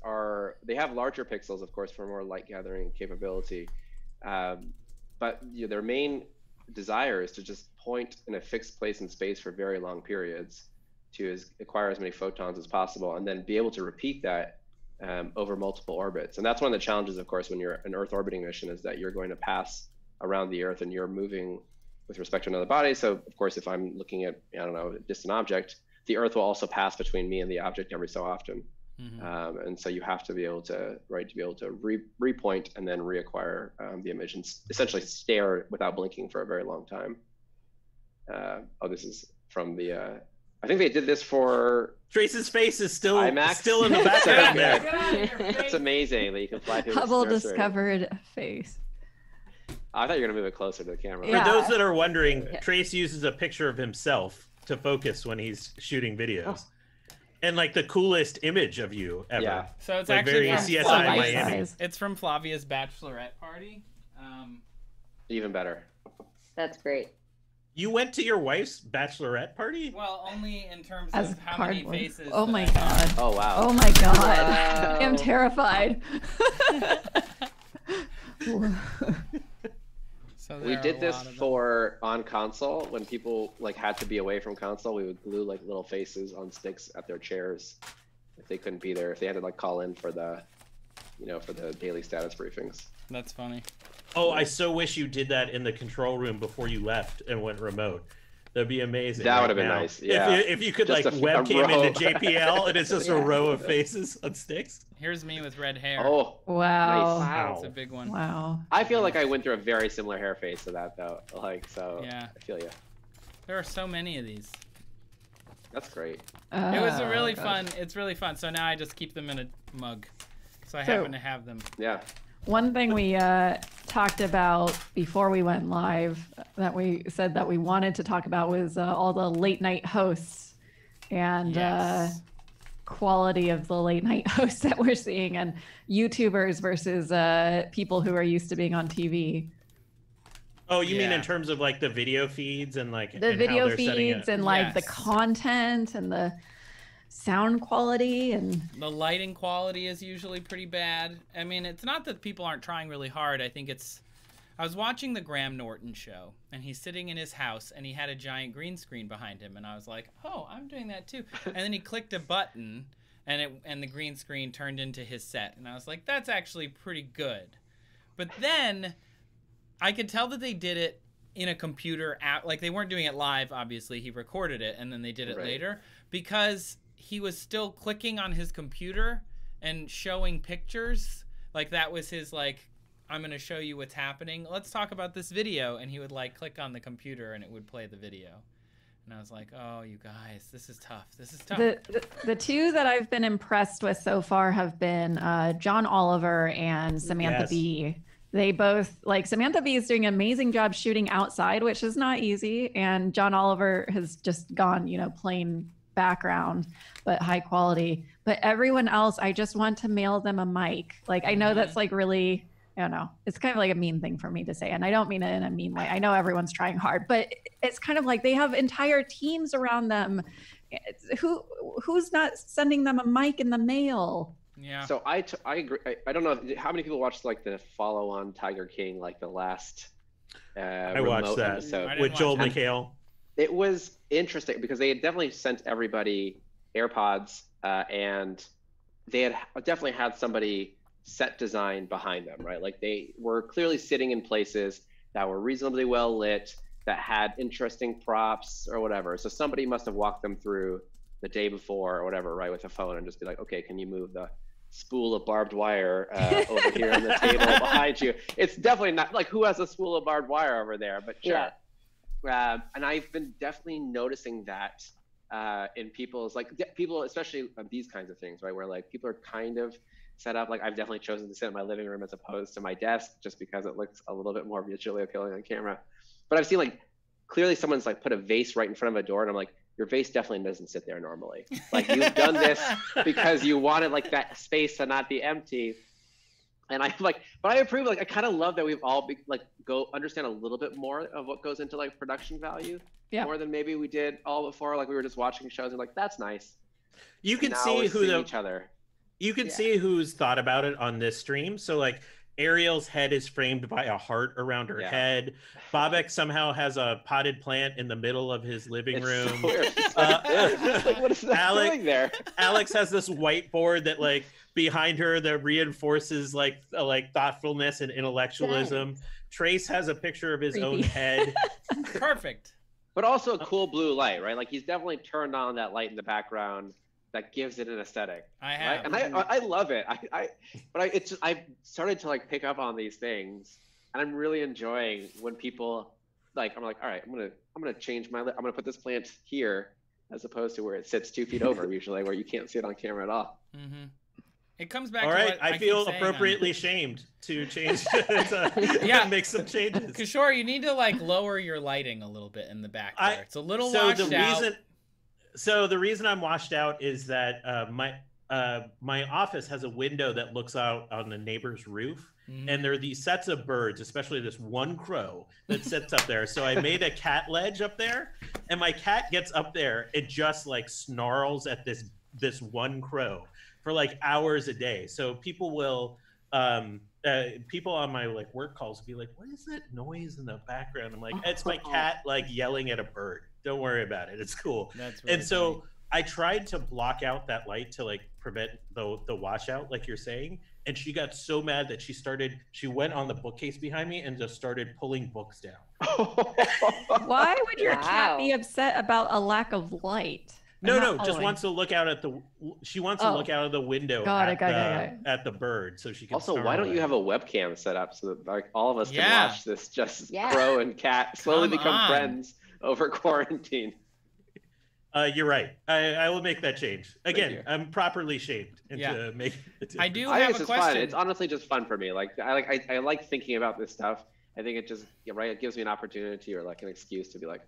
[SPEAKER 1] they have larger pixels, of course, for more light gathering capability. But their main desire is to just point in a fixed place in space for very long periods to acquire as many photons as possible, and then be able to repeat that over multiple orbits. And that's one of the challenges, of course, when you're an Earth orbiting mission, is that you're going to pass around the Earth and you're moving with respect to another body. So, of course, if I'm looking at, I don't know, a distant object, the Earth will also pass between me and the object every so often. Mm-hmm. And so you have to be able to repoint and then reacquire the image and essentially stare without blinking for a very long time. This is from the I think they did this for
[SPEAKER 2] Trace's face is still
[SPEAKER 1] IMAX.
[SPEAKER 2] Still in the background.
[SPEAKER 1] It's amazing that you can fly through.
[SPEAKER 5] Hubble discovered a face.
[SPEAKER 1] I thought you were gonna move it closer to the camera.
[SPEAKER 2] For those that are wondering, Trace uses a picture of himself to focus when he's shooting videos. And like the coolest image of you ever.
[SPEAKER 1] Yeah.
[SPEAKER 3] So it's
[SPEAKER 2] like
[SPEAKER 3] actually
[SPEAKER 2] very
[SPEAKER 3] from
[SPEAKER 2] CSI
[SPEAKER 3] Flavia's,
[SPEAKER 2] Miami.
[SPEAKER 3] It's from Flavia's bachelorette party.
[SPEAKER 1] Even better.
[SPEAKER 4] That's great.
[SPEAKER 2] You went to your wife's bachelorette party?
[SPEAKER 3] Well, only in terms
[SPEAKER 5] As
[SPEAKER 3] of how
[SPEAKER 5] cardboard.
[SPEAKER 3] many faces.
[SPEAKER 5] Oh
[SPEAKER 3] that
[SPEAKER 5] my
[SPEAKER 3] I have.
[SPEAKER 5] god.
[SPEAKER 1] Oh wow.
[SPEAKER 5] Oh my god.
[SPEAKER 1] Wow.
[SPEAKER 5] I am terrified.
[SPEAKER 3] So
[SPEAKER 1] We
[SPEAKER 3] there are
[SPEAKER 1] did
[SPEAKER 3] a
[SPEAKER 1] this
[SPEAKER 3] lot of them.
[SPEAKER 1] for on console when people like had to be away from console. We would glue like little faces on sticks at their chairs if they couldn't be there. If they had to like call in for the, for the daily status briefings.
[SPEAKER 3] That's funny.
[SPEAKER 2] Oh, I so wish you did that in the control room before you left and went remote. That'd be amazing.
[SPEAKER 1] That
[SPEAKER 2] right
[SPEAKER 1] would have been
[SPEAKER 2] now.
[SPEAKER 1] nice. Yeah.
[SPEAKER 2] If you could
[SPEAKER 1] Just
[SPEAKER 2] like
[SPEAKER 1] a
[SPEAKER 2] webcam
[SPEAKER 1] row.
[SPEAKER 2] into JPL and it's just a row of faces on sticks.
[SPEAKER 3] Here's me with red hair.
[SPEAKER 1] Oh,
[SPEAKER 5] Wow.
[SPEAKER 1] nice.
[SPEAKER 3] That's a big one.
[SPEAKER 5] Wow.
[SPEAKER 1] I feel like I went through a very similar hair phase to that though. Like, so
[SPEAKER 3] Yeah.
[SPEAKER 1] I feel you.
[SPEAKER 3] There are so many of these.
[SPEAKER 1] That's great.
[SPEAKER 3] It was a
[SPEAKER 5] Oh,
[SPEAKER 3] really
[SPEAKER 5] gosh.
[SPEAKER 3] fun. It's really fun. So now I just keep them in a mug. So I
[SPEAKER 5] So-
[SPEAKER 3] happen to have them.
[SPEAKER 1] Yeah.
[SPEAKER 5] One thing we talked about before we went live that we said that we wanted to talk about was all the late night hosts and
[SPEAKER 3] Yes.
[SPEAKER 5] quality of the late night hosts that we're seeing, and YouTubers versus people who are used to being on TV.
[SPEAKER 2] Oh, you mean
[SPEAKER 3] Yeah.
[SPEAKER 2] in terms of like the video feeds and like
[SPEAKER 5] The
[SPEAKER 2] and how
[SPEAKER 5] video
[SPEAKER 2] they're setting
[SPEAKER 5] feeds
[SPEAKER 2] it?
[SPEAKER 5] and like the
[SPEAKER 3] Yes.
[SPEAKER 5] content and the sound quality and
[SPEAKER 3] The lighting quality is usually pretty bad. I mean, it's not that people aren't trying really hard. I think it's... I was watching the Graham Norton show, and he's sitting in his house, and he had a giant green screen behind him, and I was like, oh, I'm doing that too. And then he clicked a button, and the green screen turned into his set, and I was like, that's actually pretty good. But then I could tell that they did it in a computer app. Like, they weren't doing it live, obviously. He recorded it, and then they did it
[SPEAKER 1] Right.
[SPEAKER 3] later, because he was still clicking on his computer and showing pictures. Like, that was his, like, I'm going to show you what's happening. Let's talk about this video. And he would, like, click on the computer and it would play the video. And I was like, oh, you guys, this is tough. This is tough.
[SPEAKER 5] the two that I've been impressed with so far have been John Oliver and Samantha
[SPEAKER 2] Yes.
[SPEAKER 5] Bee. They both, like, Samantha Bee is doing an amazing job shooting outside, which is not easy, and John Oliver has just gone, plain background but high quality. But everyone else, I just want to mail them a mic. Like, I know that's like really, I don't know, it's kind of like a mean thing for me to say, and I don't mean it in a mean way. I know everyone's trying hard, but it's kind of like they have entire teams around them. Who's not sending them a mic in the mail?
[SPEAKER 3] Yeah.
[SPEAKER 1] So I agree. I don't know how many people watched like the follow on Tiger King, like the last
[SPEAKER 2] I watched
[SPEAKER 1] remote
[SPEAKER 2] that
[SPEAKER 1] episode.
[SPEAKER 3] I didn't
[SPEAKER 2] with Joel
[SPEAKER 3] watch
[SPEAKER 2] McHale.
[SPEAKER 1] It was interesting because they had definitely sent everybody AirPods and they had definitely had somebody set design behind them, right? Like they were clearly sitting in places that were reasonably well lit, that had interesting props or whatever. So somebody must have walked them through the day before or whatever, right, with a phone and just be like, okay, can you move the spool of barbed wire over here on the table behind you? It's definitely not like who has a spool of barbed wire over there, but sure.
[SPEAKER 4] Yeah.
[SPEAKER 1] And I've been definitely noticing that in people's people, especially on these kinds of things, right? Where like people are kind of set up. Like I've definitely chosen to sit in my living room as opposed to my desk, just because it looks a little bit more visually appealing on camera. But I've seen like clearly someone's like put a vase right in front of a door, and I'm like, your vase definitely doesn't sit there normally. Like you've done this because you wanted like that space to not be empty. And I'm like, but I approve. Like I kind of love that we've all go understand a little bit more of what goes into like production value, more than maybe we did all before. Like we were just watching shows and like that's nice.
[SPEAKER 2] You can
[SPEAKER 1] Now
[SPEAKER 2] see
[SPEAKER 1] we're
[SPEAKER 2] who
[SPEAKER 1] seeing each other.
[SPEAKER 2] You can see who's thought about it on this stream. So like Ariel's head is framed by a heart around her head. BOBAK somehow has a potted plant in the middle of his living room.
[SPEAKER 1] So weird. Like, what is that doing there?
[SPEAKER 2] Alex has this whiteboard that like behind her that reinforces like thoughtfulness and intellectualism. Trace has a picture of his own head.
[SPEAKER 3] Perfect.
[SPEAKER 1] But also a cool blue light, right? Like he's definitely turned on that light in the background that gives it an aesthetic.
[SPEAKER 3] I have.
[SPEAKER 1] Right? And I love it. I've started to like pick up on these things, and I'm really enjoying when people like, I'm like, all right, I'm gonna change I'm gonna put this plant here as opposed to where it sits 2 feet over usually, where you can't see it on camera at all.
[SPEAKER 3] Mm-hmm. It comes back
[SPEAKER 2] all
[SPEAKER 3] to
[SPEAKER 2] right,
[SPEAKER 3] what
[SPEAKER 2] I
[SPEAKER 3] keep
[SPEAKER 2] feel
[SPEAKER 3] saying
[SPEAKER 2] appropriately shamed to change to make some changes.
[SPEAKER 3] Kishore, you need to like lower your lighting a little bit in the back there. It's a little washed out.
[SPEAKER 2] So the reason I'm washed out is that my office has a window that looks out on the neighbor's roof, and there are these sets of birds, especially this one crow that sits up there. So I made a cat ledge up there, and my cat gets up there. It just like snarls at this one crow for like hours a day. So people will people on my like work calls will be like, what is that noise in the background? I'm like, it's my cat like yelling at a bird. Don't worry about it. It's cool.
[SPEAKER 3] That's really
[SPEAKER 2] and so
[SPEAKER 3] funny.
[SPEAKER 2] I tried to block out that light to like prevent the washout, like you're saying. And she got so mad that she went on the bookcase behind me and just started pulling books down.
[SPEAKER 5] Why would your cat be upset about a lack of light?
[SPEAKER 2] No, just wants to look out at she wants to look out of the window at the bird so she can.
[SPEAKER 1] Also, why don't you have a webcam set up so that like all of us can watch this crow and cat slowly become friends over quarantine?
[SPEAKER 2] You're right. I will make that change. Again, I'm properly shaped into making it.
[SPEAKER 3] I do have a question.
[SPEAKER 1] Fun. It's honestly just fun for me. Like I like thinking about this stuff. I think it just it gives me an opportunity or like an excuse to be like.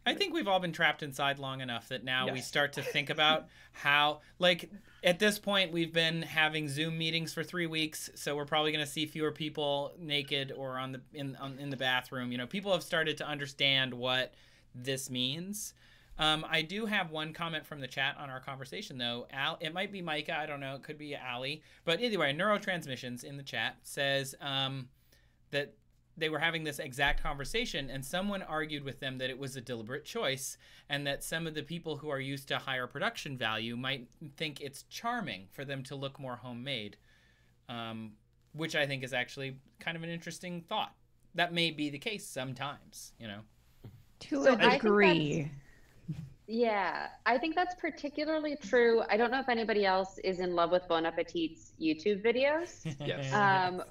[SPEAKER 3] I think we've all been trapped inside long enough that now we start to think about how, like, at this point we've been having Zoom meetings for 3 weeks, so we're probably going to see fewer people naked or in the bathroom. You know, people have started to understand what this means. I do have one comment from the chat on our conversation, though. It might be Micah, I don't know, it could be Allie, but anyway, Neurotransmissions in the chat says that they were having this exact conversation and someone argued with them that it was a deliberate choice and that some of the people who are used to higher production value might think it's charming for them to look more homemade, which I think is actually kind of an interesting thought. That may be the case sometimes, you know.
[SPEAKER 5] To a degree.
[SPEAKER 4] Yeah, I think that's particularly true. I don't know if anybody else is in love with Bon Appetit's YouTube videos,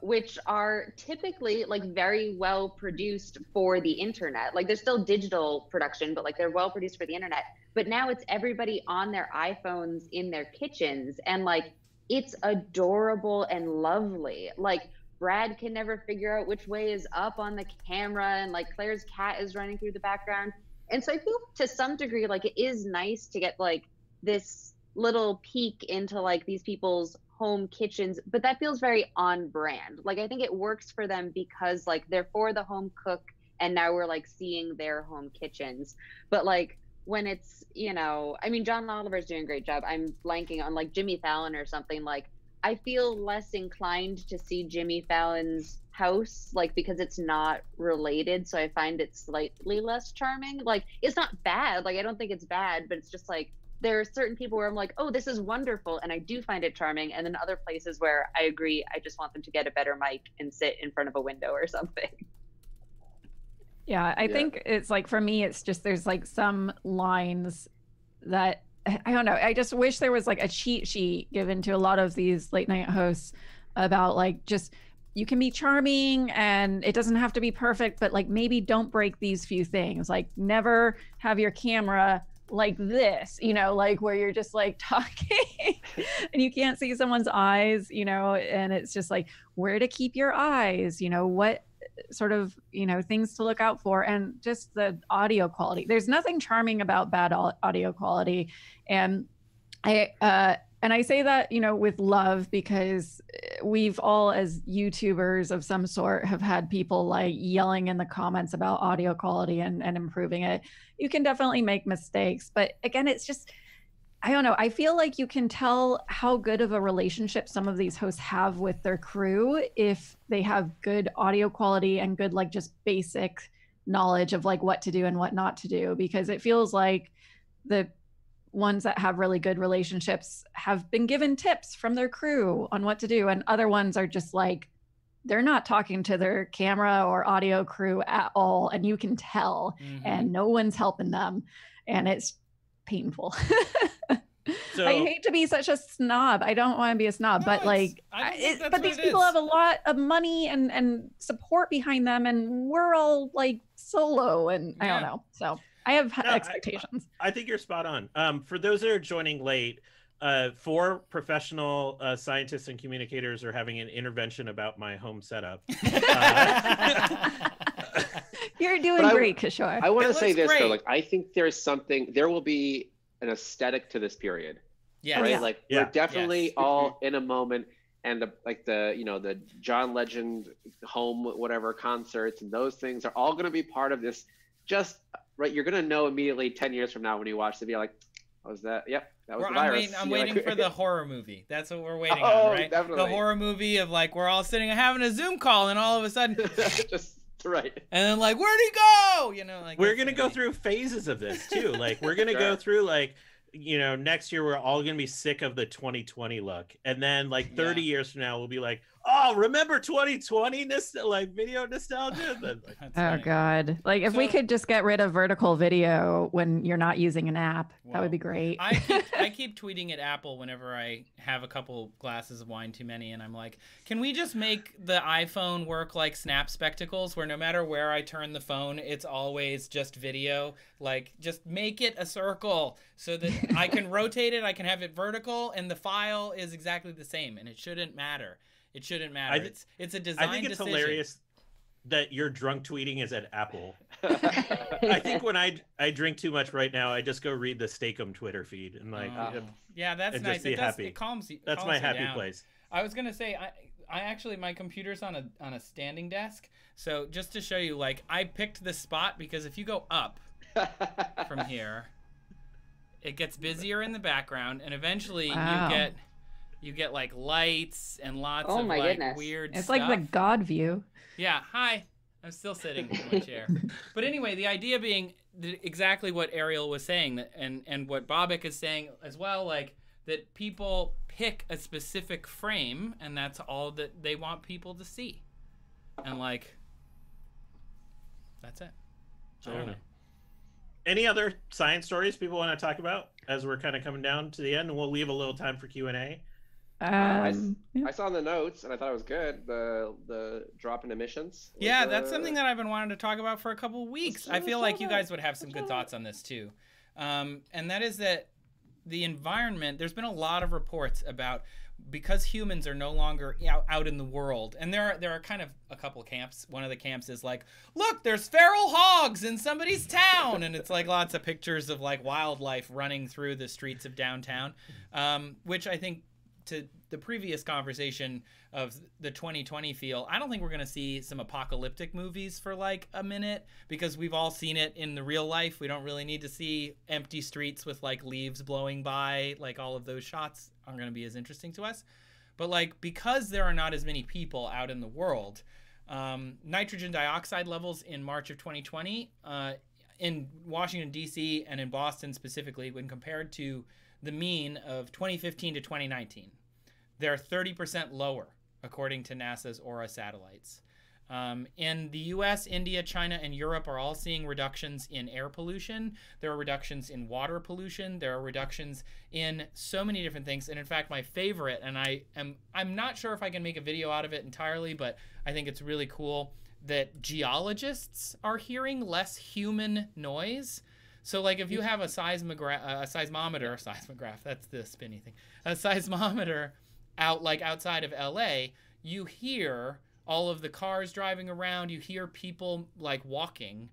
[SPEAKER 4] which are typically like very well produced for the internet. Like they're still digital production, but like they're well produced for the internet. But now it's everybody on their iPhones in their kitchens, and like it's adorable and lovely. Like Brad can never figure out which way is up on the camera, and like Claire's cat is running through the background. And so I feel to some degree like it is nice to get like this little peek into like these people's home kitchens, but that feels very on brand. Like I think it works for them because like they're for the home cook and now we're like seeing their home kitchens. But like when it's, you know, I mean, John Oliver's doing a great job. I'm blanking on like Jimmy Fallon or something. Like I feel less inclined to see Jimmy Fallon's house, like because it's not related, so I find it slightly less charming. Like it's not bad, like I don't think it's bad, but it's just like there are certain people where I'm like, oh, this is wonderful, and I do find it charming, and then other places where I agree, I just want them to get a better mic and sit in front of a window or something.
[SPEAKER 5] I think it's like, for me, it's just there's like some lines that I don't know, I just wish there was like a cheat sheet given to a lot of these late night hosts about like just you can be charming and it doesn't have to be perfect, but like maybe don't break these few things. Like never have your camera like this, you know, like where you're just like talking and you can't see someone's eyes, you know, and it's just like where to keep your eyes, you know, what sort of, you know, things to look out for, and just the audio quality. There's nothing charming about bad audio quality. And I say that, you know, with love, because we've all, as YouTubers of some sort, have had people like yelling in the comments about audio quality and improving it. You can definitely make mistakes, but again, it's just, I don't know. I feel like you can tell how good of a relationship some of these hosts have with their crew if they have good audio quality and good, like just basic knowledge of like what to do and what not to do, because it feels like the ones that have really good relationships have been given tips from their crew on what to do, and other ones are just like they're not talking to their camera or audio crew at all, and you can tell, and no one's helping them, and it's painful. So, I hate to be such a snob. I don't want to be a snob, but like, but these people have a lot of money and support behind them, and we're all like solo, and I don't know. So I have expectations.
[SPEAKER 2] I think you're spot on. For those that are joining late, 4 professional scientists and communicators are having an intervention about my home setup.
[SPEAKER 5] You're doing great, Kishore.
[SPEAKER 1] I want to say this though, like I think there will be an aesthetic to this period.
[SPEAKER 3] Yeah.
[SPEAKER 1] Right.
[SPEAKER 5] Yeah.
[SPEAKER 1] Like
[SPEAKER 2] Yeah.
[SPEAKER 1] we're definitely
[SPEAKER 3] Yes.
[SPEAKER 1] all in a moment, and the John Legend home, whatever concerts and those things are all going to be part of this. Just right. You're going to know immediately 10 years from now when you watch the video, like, what was that? Yep. That was the virus.
[SPEAKER 3] I'm waiting for the horror movie. That's what we're waiting
[SPEAKER 1] Oh,
[SPEAKER 3] on, right?
[SPEAKER 1] definitely.
[SPEAKER 3] The horror movie of like we're all sitting and having a Zoom call, and all of a sudden,
[SPEAKER 1] Just right.
[SPEAKER 3] and then like, where'd he go? You know, like
[SPEAKER 2] We're
[SPEAKER 3] that's
[SPEAKER 2] gonna go
[SPEAKER 3] be-
[SPEAKER 2] through phases of this too. Like we're gonna go
[SPEAKER 1] Sure.
[SPEAKER 2] through like, next year we're all gonna be sick of the 2020 look, and then like 30 years from now we'll be like, oh, remember 2020 like video nostalgia. Then, like,
[SPEAKER 3] That's
[SPEAKER 5] Oh
[SPEAKER 3] funny.
[SPEAKER 5] God. Like if we
[SPEAKER 3] So-
[SPEAKER 5] could just get rid of vertical video when you're not using an app, that would be great.
[SPEAKER 3] I keep tweeting at Apple whenever I have a couple glasses of wine too many, and I'm like, can we just make the iPhone work like Snap Spectacles, where no matter where I turn the phone, it's always just video? Like, just make it a circle so that I can rotate it, I can have it vertical, and the file is exactly the same, and it shouldn't matter. It shouldn't matter. It's a design
[SPEAKER 2] I think it's
[SPEAKER 3] decision.
[SPEAKER 2] hilarious that your drunk tweeting is at Apple. I think when I drink too much right now, I just go read the SciComm Twitter feed and like,
[SPEAKER 3] Yeah, that's
[SPEAKER 2] and
[SPEAKER 3] nice.
[SPEAKER 2] just be happy.
[SPEAKER 3] It calms you.
[SPEAKER 2] That's
[SPEAKER 3] calms
[SPEAKER 2] my
[SPEAKER 3] you
[SPEAKER 2] happy
[SPEAKER 3] down.
[SPEAKER 2] place.
[SPEAKER 3] I was gonna say I actually my computer's on a standing desk, so just to show you, like I picked this spot because if you go up from here, it gets busier in the background, and eventually
[SPEAKER 5] Wow.
[SPEAKER 3] you get like lights and lots
[SPEAKER 4] Oh
[SPEAKER 3] of
[SPEAKER 4] my
[SPEAKER 3] like
[SPEAKER 4] goodness.
[SPEAKER 3] weird
[SPEAKER 5] It's
[SPEAKER 3] stuff.
[SPEAKER 5] like the God view.
[SPEAKER 3] Yeah, hi. I'm still sitting in my chair. But anyway, the idea being exactly what Ariel was saying, and what BOBAK is saying as well, like that people pick a specific frame, and that's all that they want people to see. And like, that's it. I don't know.
[SPEAKER 2] Any other science stories people want to talk about as we're kind of coming down to the end, and we'll leave a little time for Q&A.
[SPEAKER 5] Yeah.
[SPEAKER 1] I saw in the notes, and I thought it was good, the drop in emissions.
[SPEAKER 3] Yeah, that's something that I've been wanting to talk about for a couple of weeks. I feel like you guys would have some good thoughts on this too. And that is that the environment, there's been a lot of reports about, because humans are no longer out in the world, and there are kind of a couple camps. One of the camps is like, look, there's feral hogs in somebody's town, and it's like lots of pictures of like wildlife running through the streets of downtown, which I think, to the previous conversation of the 2020 feel, I don't think we're going to see some apocalyptic movies for like a minute, because we've all seen it in the real life. We don't really need to see empty streets with like leaves blowing by. Like all of those shots aren't going to be as interesting to us. But like, because there are not as many people out in the world, nitrogen dioxide levels in March of 2020 in Washington, D.C. and in Boston specifically, when compared to the mean of 2015 to 2019, they're 30% lower, according to NASA's Aura satellites. In the US, India, China, and Europe are all seeing reductions in air pollution. There are reductions in water pollution. There are reductions in so many different things. And in fact, my favorite, and I'm not sure if I can make a video out of it entirely, but I think it's really cool that geologists are hearing less human noise. So like if you have a seismograph, that's the spinny thing, a seismometer outside of LA, you hear all of the cars driving around, you hear people like walking.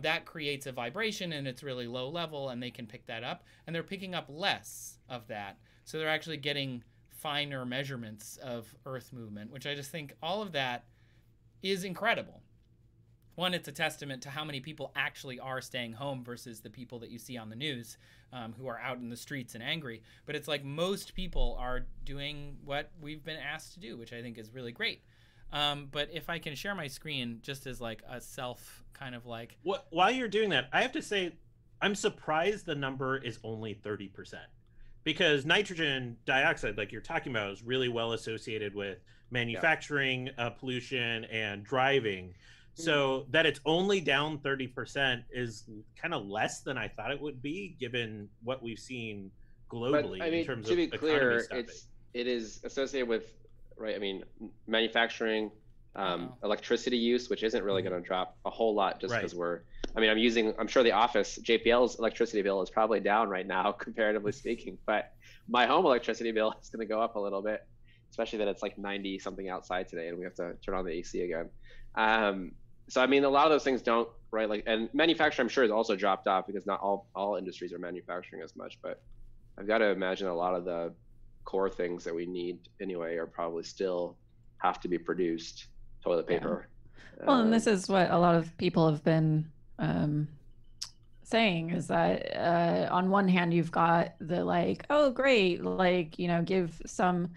[SPEAKER 3] That creates a vibration, and it's really low level, and they can pick that up, and they're picking up less of that. So they're actually getting finer measurements of Earth movement, which I just think all of that is incredible. One, it's a testament to how many people actually are staying home versus the people that you see on the news who are out in the streets and angry. But it's like most people are doing what we've been asked to do, which I think is really great. But if I can share my screen just as like a self kind of like...
[SPEAKER 2] While you're doing that, I have to say, I'm surprised the number is only 30%. Because nitrogen dioxide, like you're talking about, is really well associated with manufacturing, pollution, and driving. So that it's only down 30% is kind of less than I thought it would be, given what we've seen globally.
[SPEAKER 1] But, I mean,
[SPEAKER 2] in terms
[SPEAKER 1] to be
[SPEAKER 2] of
[SPEAKER 1] clear,
[SPEAKER 2] stopping.
[SPEAKER 1] it is associated with, right? I mean, manufacturing, electricity use, which isn't really going to drop a whole lot just because I'm sure the office, JPL's electricity bill is probably down right now, comparatively speaking, but my home electricity bill is going to go up a little bit, especially that it's like 90 something outside today and we have to turn on the AC again. So I mean, a lot of those things don't, right? Like, and manufacturing, I'm sure, has also dropped off because not all industries are manufacturing as much. But I've got to imagine a lot of the core things that we need anyway are probably still have to be produced. Toilet paper.
[SPEAKER 5] Yeah. Well, and this is what a lot of people have been saying, is that on one hand you've got the like, oh great, like, you know, give some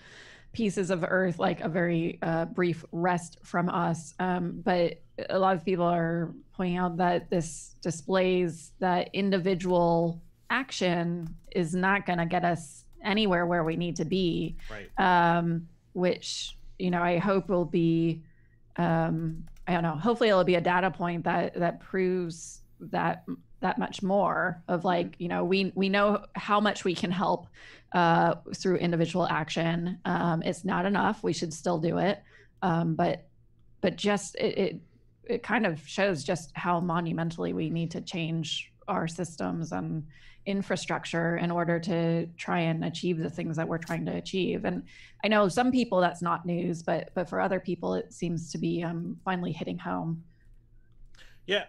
[SPEAKER 5] pieces of earth like a very brief rest from us, but a lot of people are pointing out that this displays that individual action is not going to get us anywhere where we need to be,
[SPEAKER 2] right.
[SPEAKER 5] Which, you know, I hope will be I don't know, hopefully it'll be a data point that proves that much more of like, you know, we know how much we can help through individual action. It's not enough. We should still do it. But just it kind of shows just how monumentally we need to change our systems and infrastructure in order to try and achieve the things that we're trying to achieve. And I know some people that's not news, but for other people it seems to be finally hitting home.
[SPEAKER 2] Yeah,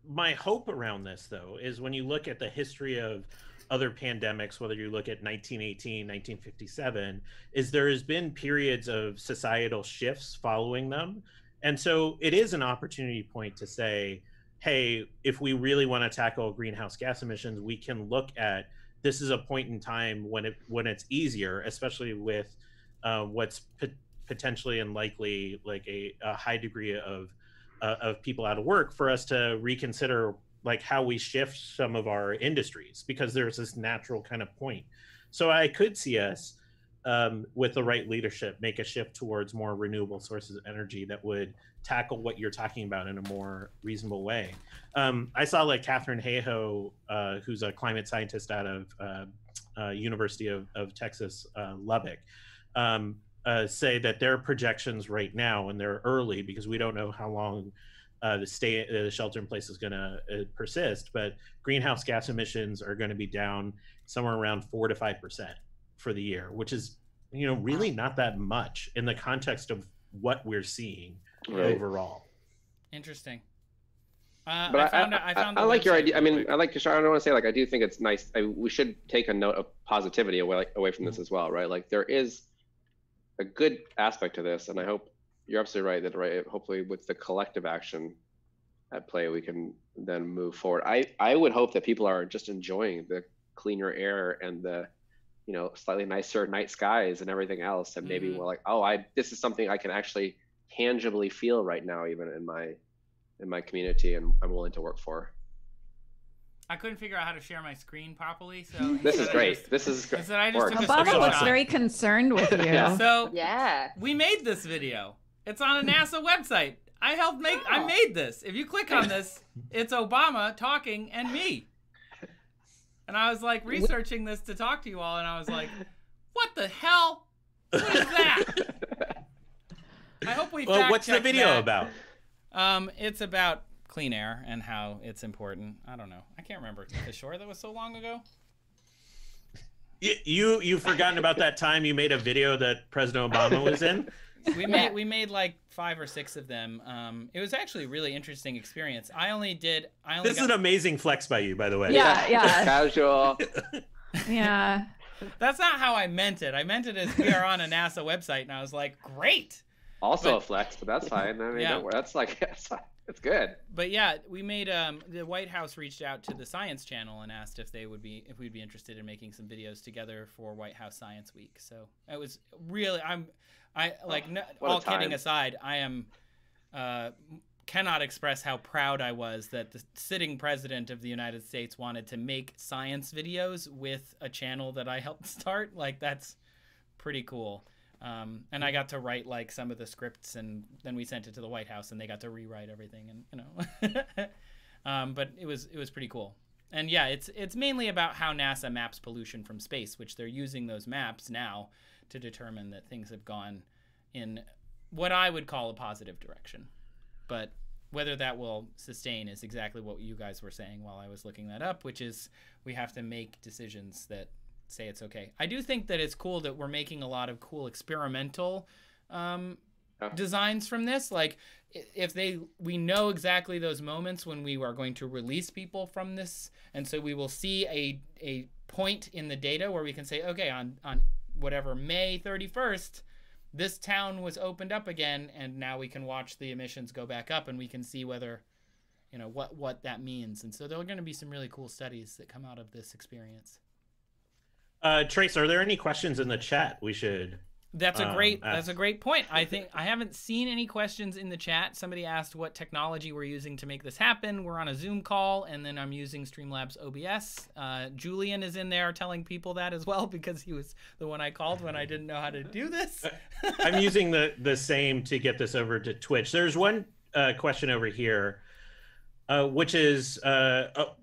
[SPEAKER 2] my hope around this, though, is when you look at the history of other pandemics, whether you look at 1918, 1957, is there has been periods of societal shifts following them. And so it is an opportunity point to say, hey, if we really want to tackle greenhouse gas emissions, we can look at, this is a point in time when it's easier, especially with what's potentially and likely like a high degree of people out of work, for us to reconsider like how we shift some of our industries, because there's this natural kind of point. So I could see us with the right leadership make a shift towards more renewable sources of energy that would tackle what you're talking about in a more reasonable way. I saw like Catherine Hayhoe, who's a climate scientist out of University of Texas, Lubbock, say that their projections right now, and they're early because we don't know how long the shelter in place is going to persist, but greenhouse gas emissions are going to be down somewhere around 4 to 5% for the year, which is, you know, really not that much in the context of what we're seeing overall.
[SPEAKER 3] Interesting.
[SPEAKER 1] But I like your idea. I mean, I like Kishore. I don't want to say like, I do think it's nice. we should take a note of positivity away from this as well, right? Like there is a good aspect to this, and I hope you're absolutely right that, right, hopefully with the collective action at play, we can then move forward. I would hope that people are just enjoying the cleaner air and the, you know, slightly nicer night skies and everything else, and maybe we're like, oh, this is something I can actually tangibly feel right now, even in my community, and I'm willing to work for.
[SPEAKER 3] I couldn't figure out how to share my screen properly, so
[SPEAKER 1] this is great. This is great.
[SPEAKER 5] Obama looks very concerned with you.
[SPEAKER 3] Yeah. So
[SPEAKER 4] yeah,
[SPEAKER 3] we made this video. It's on a NASA website. I made this. If you click on this, it's Obama talking and me. And I was like researching this to talk to you all, and I was like, what the hell? What is that? I hope we
[SPEAKER 2] Well, what's the video about?
[SPEAKER 3] It's about clean air and how it's important. I don't know. I can't remember. Kishore, that was so long ago.
[SPEAKER 2] You've forgotten about that time you made a video that President Obama was in?
[SPEAKER 3] We made like 5 or 6 of them. It was actually a really interesting experience. This is an amazing flex by you, by the way.
[SPEAKER 5] Yeah.
[SPEAKER 1] Casual.
[SPEAKER 5] Yeah.
[SPEAKER 3] That's not how I meant it. I meant it as we are on a NASA website, and I was like, great.
[SPEAKER 1] Also a flex, but that's fine. I mean,
[SPEAKER 3] yeah.
[SPEAKER 1] That's like, it's good.
[SPEAKER 3] But yeah, we made the White House reached out to the Science Channel and asked if we'd be interested in making some videos together for White House Science Week. So it was really, all kidding aside, I am cannot express how proud I was that the sitting president of the United States wanted to make science videos with a channel that I helped start. Like, that's pretty cool. And I got to write like some of the scripts, and then we sent it to the White House, and they got to rewrite everything, and you know. But it was pretty cool. And yeah, it's mainly about how NASA maps pollution from space, which they're using those maps now to determine that things have gone in what I would call a positive direction. But whether that will sustain is exactly what you guys were saying while I was looking that up, which is we have to make decisions that say it's okay. I do think that it's cool that we're making a lot of cool experimental designs from this. Like if we know exactly those moments when we are going to release people from this. And so we will see a point in the data where we can say, okay, on whatever, May 31st, this town was opened up again. And now we can watch the emissions go back up and we can see whether, you know, what that means. And so there are going to be some really cool studies that come out of this experience.
[SPEAKER 2] Trace, are there any questions in the chat we should
[SPEAKER 3] That's a great point. I think I haven't seen any questions in the chat. Somebody asked what technology we're using to make this happen. We're on a Zoom call, and then I'm using Streamlabs OBS. Julian is in there telling people that as well, because he was the one I called when I didn't know how to do this.
[SPEAKER 2] I'm using the same to get this over to Twitch. There's one question over here, which is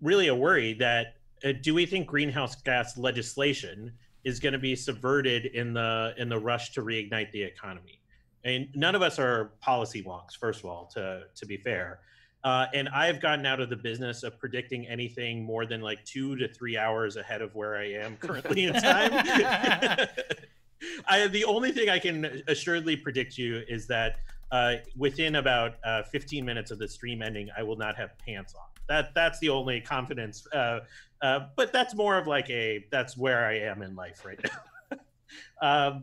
[SPEAKER 2] really a worry that do we think greenhouse gas legislation is going to be subverted in the rush to reignite the economy? And none of us are policy wonks, first of all, to be fair. And I've gotten out of the business of predicting anything more than like 2 to 3 hours ahead of where I am currently in time. The only thing I can assuredly predict you is that within about 15 minutes of the stream ending, I will not have pants on. That's the only confidence. But that's more of like that's where I am in life right now.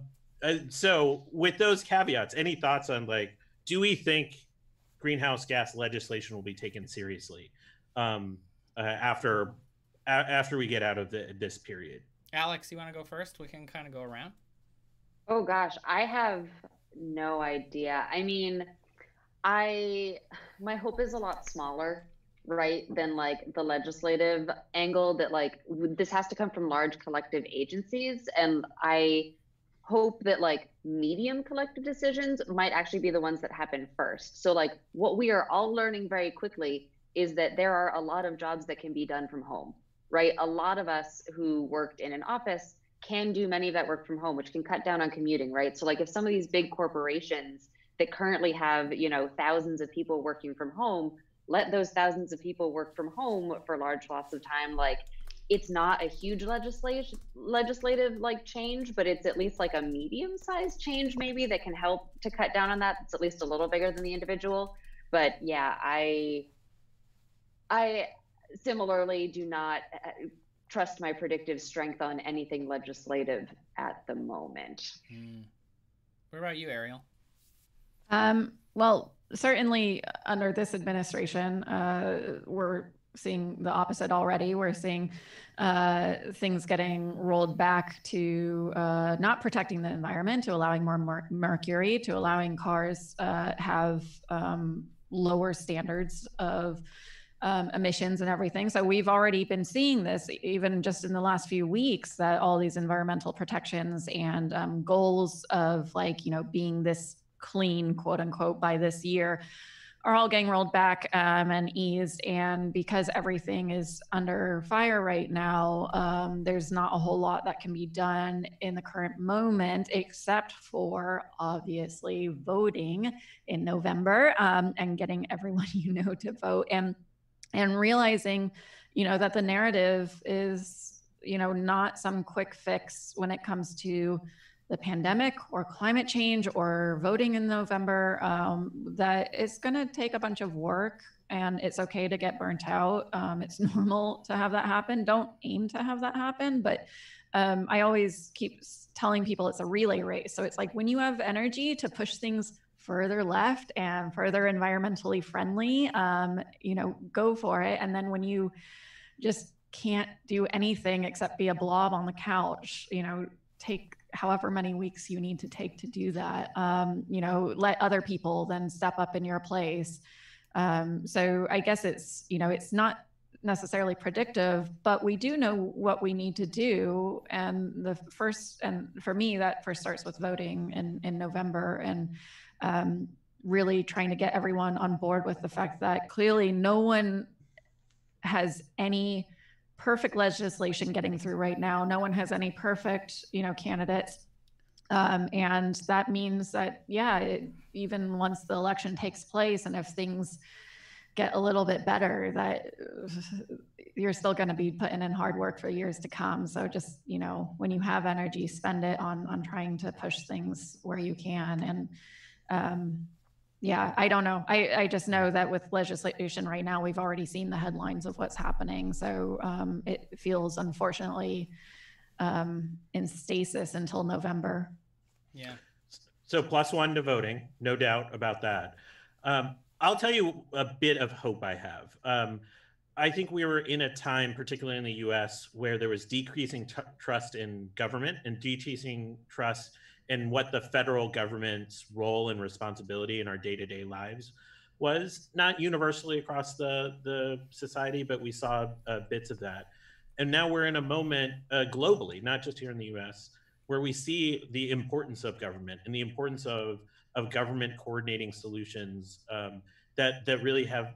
[SPEAKER 2] So with those caveats, any thoughts on like, do we think greenhouse gas legislation will be taken seriously after we get out of this period?
[SPEAKER 3] Alex, you want to go first? We can kind of go around.
[SPEAKER 4] Oh gosh, I have no idea. I mean, my hope is a lot smaller, right, than like the legislative angle, that like this has to come from large collective agencies. And I hope that like medium collective decisions might actually be the ones that happen first. So like what we are all learning very quickly is that there are a lot of jobs that can be done from home, right? A lot of us who worked in an office can do many of that work from home, which can cut down on commuting, right? So like if some of these big corporations that currently have, you know, thousands of people working from home, let those thousands of people work from home for large swaths of time. Like it's not a huge legislative like change, but it's at least like a medium-sized change maybe that can help to cut down on that. It's at least a little bigger than the individual. But yeah, I similarly do not trust my predictive strength on anything legislative at the moment.
[SPEAKER 3] What about you, Ariel?
[SPEAKER 5] Well, certainly under this administration, we're seeing the opposite already. We're seeing things getting rolled back to not protecting the environment, to allowing more mercury, to allowing cars have lower standards of emissions and everything. So we've already been seeing this even just in the last few weeks, that all these environmental protections and goals of like, you know, being this clean, quote unquote, by this year are all getting rolled back and eased. And because everything is under fire right now, there's not a whole lot that can be done in the current moment, except for obviously voting in November and getting everyone you know to vote, and realizing, you know, that the narrative is, you know, not some quick fix when it comes to the pandemic or climate change or voting in November, that it's going to take a bunch of work, and it's okay to get burnt out. It's normal to have that happen. Don't aim to have that happen. But I always keep telling people it's a relay race. So it's like when you have energy to push things further left and further environmentally friendly, you know, go for it. And then when you just can't do anything except be a blob on the couch, you know, take however many weeks you need to take to do that. You know, let other people then step up in your place. So I guess it's, you know, it's not necessarily predictive, but we do know what we need to do. And the first, and for me, that first starts with voting in November, and really trying to get everyone on board with the fact that clearly no one has any perfect legislation getting through right now. No one has any perfect, you know, candidates. And that means that, yeah, even once the election takes place and if things get a little bit better, that you're still going to be putting in hard work for years to come. So just, you know, when you have energy, spend it on trying to push things where you can. Yeah, I don't know. I just know that with legislation right now, we've already seen the headlines of what's happening. So it feels, unfortunately, in stasis until November.
[SPEAKER 3] Yeah.
[SPEAKER 2] So +1 to voting, no doubt about that. I'll tell you a bit of hope I have. I think we were in a time, particularly in the US, where there was decreasing trust in government and decreasing trust in what the federal government's role and responsibility in our day-to-day lives was. Not universally across the society, but we saw bits of that. And now we're in a moment globally, not just here in the US, where we see the importance of government and the importance of government coordinating solutions that really have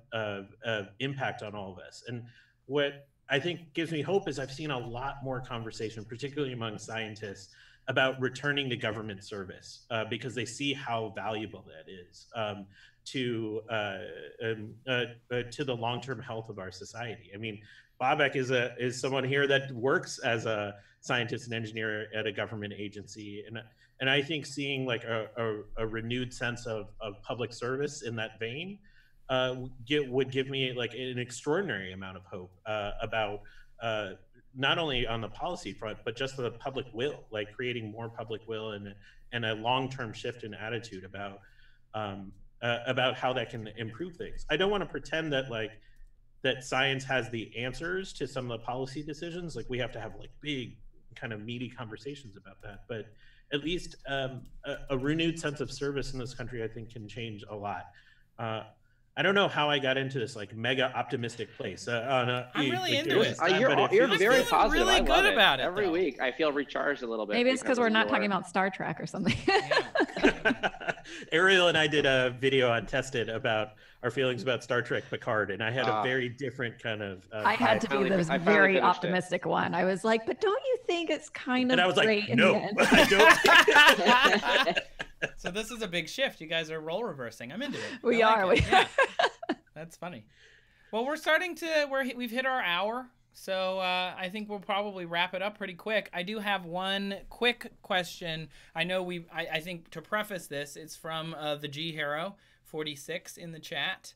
[SPEAKER 2] impact on all of us. And what I think gives me hope is I've seen a lot more conversation, particularly among scientists, about returning to government service because they see how valuable that is to the long-term health of our society. I mean, BOBAK is someone here that works as a scientist and engineer at a government agency, and I think seeing like a renewed sense of public service in that vein would give me like an extraordinary amount of hope about not only on the policy front, but just the public will, like creating more public will and a long-term shift in attitude about how that can improve things. I don't want to pretend that science has the answers to some of the policy decisions. Like we have to have like big kind of meaty conversations about that, but at least a renewed sense of service in this country, I think, can change a lot. I don't know how I got into this like mega optimistic place.
[SPEAKER 3] I'm really into it.
[SPEAKER 1] You're very positive.
[SPEAKER 3] Really good about it.
[SPEAKER 1] Every week, I feel recharged a little bit.
[SPEAKER 5] Maybe it's because we're not talking about Star Trek or something.
[SPEAKER 2] Ariel and I did a video on Tested about our feelings about Star Trek Picard, and I had a very different kind of.
[SPEAKER 5] I had to be this very optimistic one. I was like, but don't you think it's kind of?
[SPEAKER 2] And I was
[SPEAKER 5] great
[SPEAKER 2] like, no,
[SPEAKER 5] I
[SPEAKER 2] don't.
[SPEAKER 3] So this is a big shift. You guys are role reversing. I'm into it.
[SPEAKER 5] We are.
[SPEAKER 3] Yeah. That's funny. Well, we've hit our hour. So I think we'll probably wrap it up pretty quick. I do have one quick question. I know I think to preface this, it's from the G Hero 46 in the chat.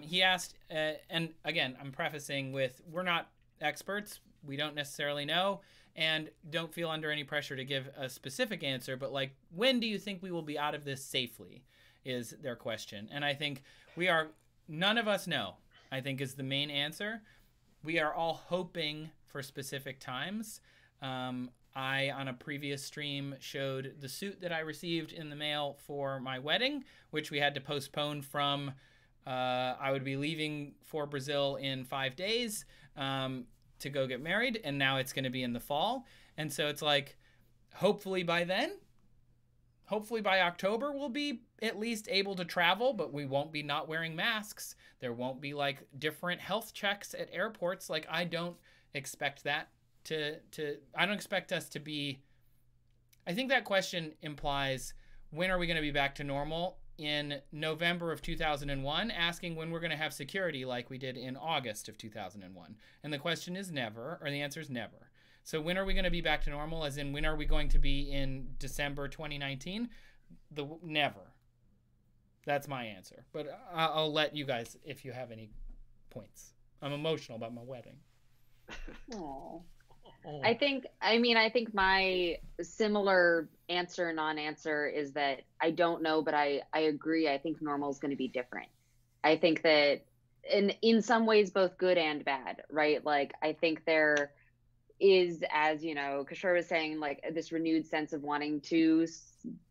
[SPEAKER 3] He asked, and again, I'm prefacing with, we're not experts. We don't necessarily know and don't feel under any pressure to give a specific answer. But like, when do you think we will be out of this safely is their question. And I think none of us know, I think is the main answer. We are all hoping for specific times. I, on a previous stream, showed the suit that I received in the mail for my wedding, which we had to postpone from, I would be leaving for Brazil in 5 days to go get married, and now it's going to be in the fall. And so it's like, hopefully by then, hopefully by October, we'll be at least able to travel, but we won't be not wearing masks. There won't be like different health checks at airports. Like I don't expect that I don't expect us to be, I think that question implies, when are we going to be back to normal in November of 2001, asking when we're going to have security like we did in August of 2001. And the question is never, or the answer is never. So when are we going to be back to normal? As in, when are we going to be in December 2019? Never. That's my answer. But I'll let you guys, if you have any points. I'm emotional about my wedding.
[SPEAKER 4] Aww. I think my similar answer, non-answer is that I don't know, but I agree. I think normal is going to be different. I think that in some ways, both good and bad, right? Like, I think there is, as you know, Kishore was saying, like this renewed sense of wanting to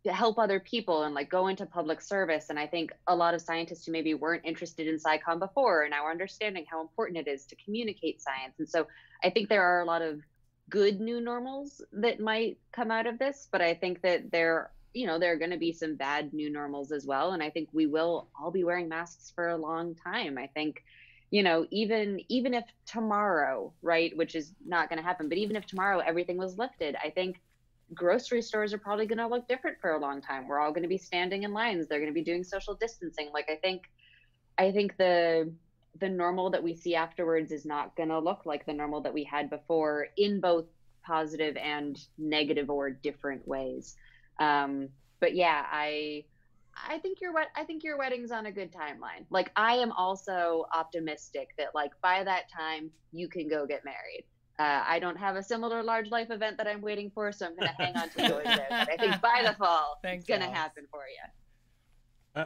[SPEAKER 4] help other people and like go into public service. And I think a lot of scientists who maybe weren't interested in SciComm before are now understanding how important it is to communicate science. And so I think there are a lot of good new normals that might come out of this, but I think that there are going to be some bad new normals as well. And I think we will all be wearing masks for a long time. I think, even if tomorrow, right, which is not going to happen, but even if tomorrow everything was lifted, I think grocery stores are probably going to look different for a long time. We're all going to be standing in lines. They're going to be doing social distancing. Like, I think the normal that we see afterwards is not going to look like the normal that we had before in both positive and negative or different ways. But yeah, I think your wedding's on a good timeline. Like, I am also optimistic that like by that time you can go get married. I don't have a similar large life event that I'm waiting for, so I'm going to hang on to yours there. But I think by the fall, it's going to happen for you.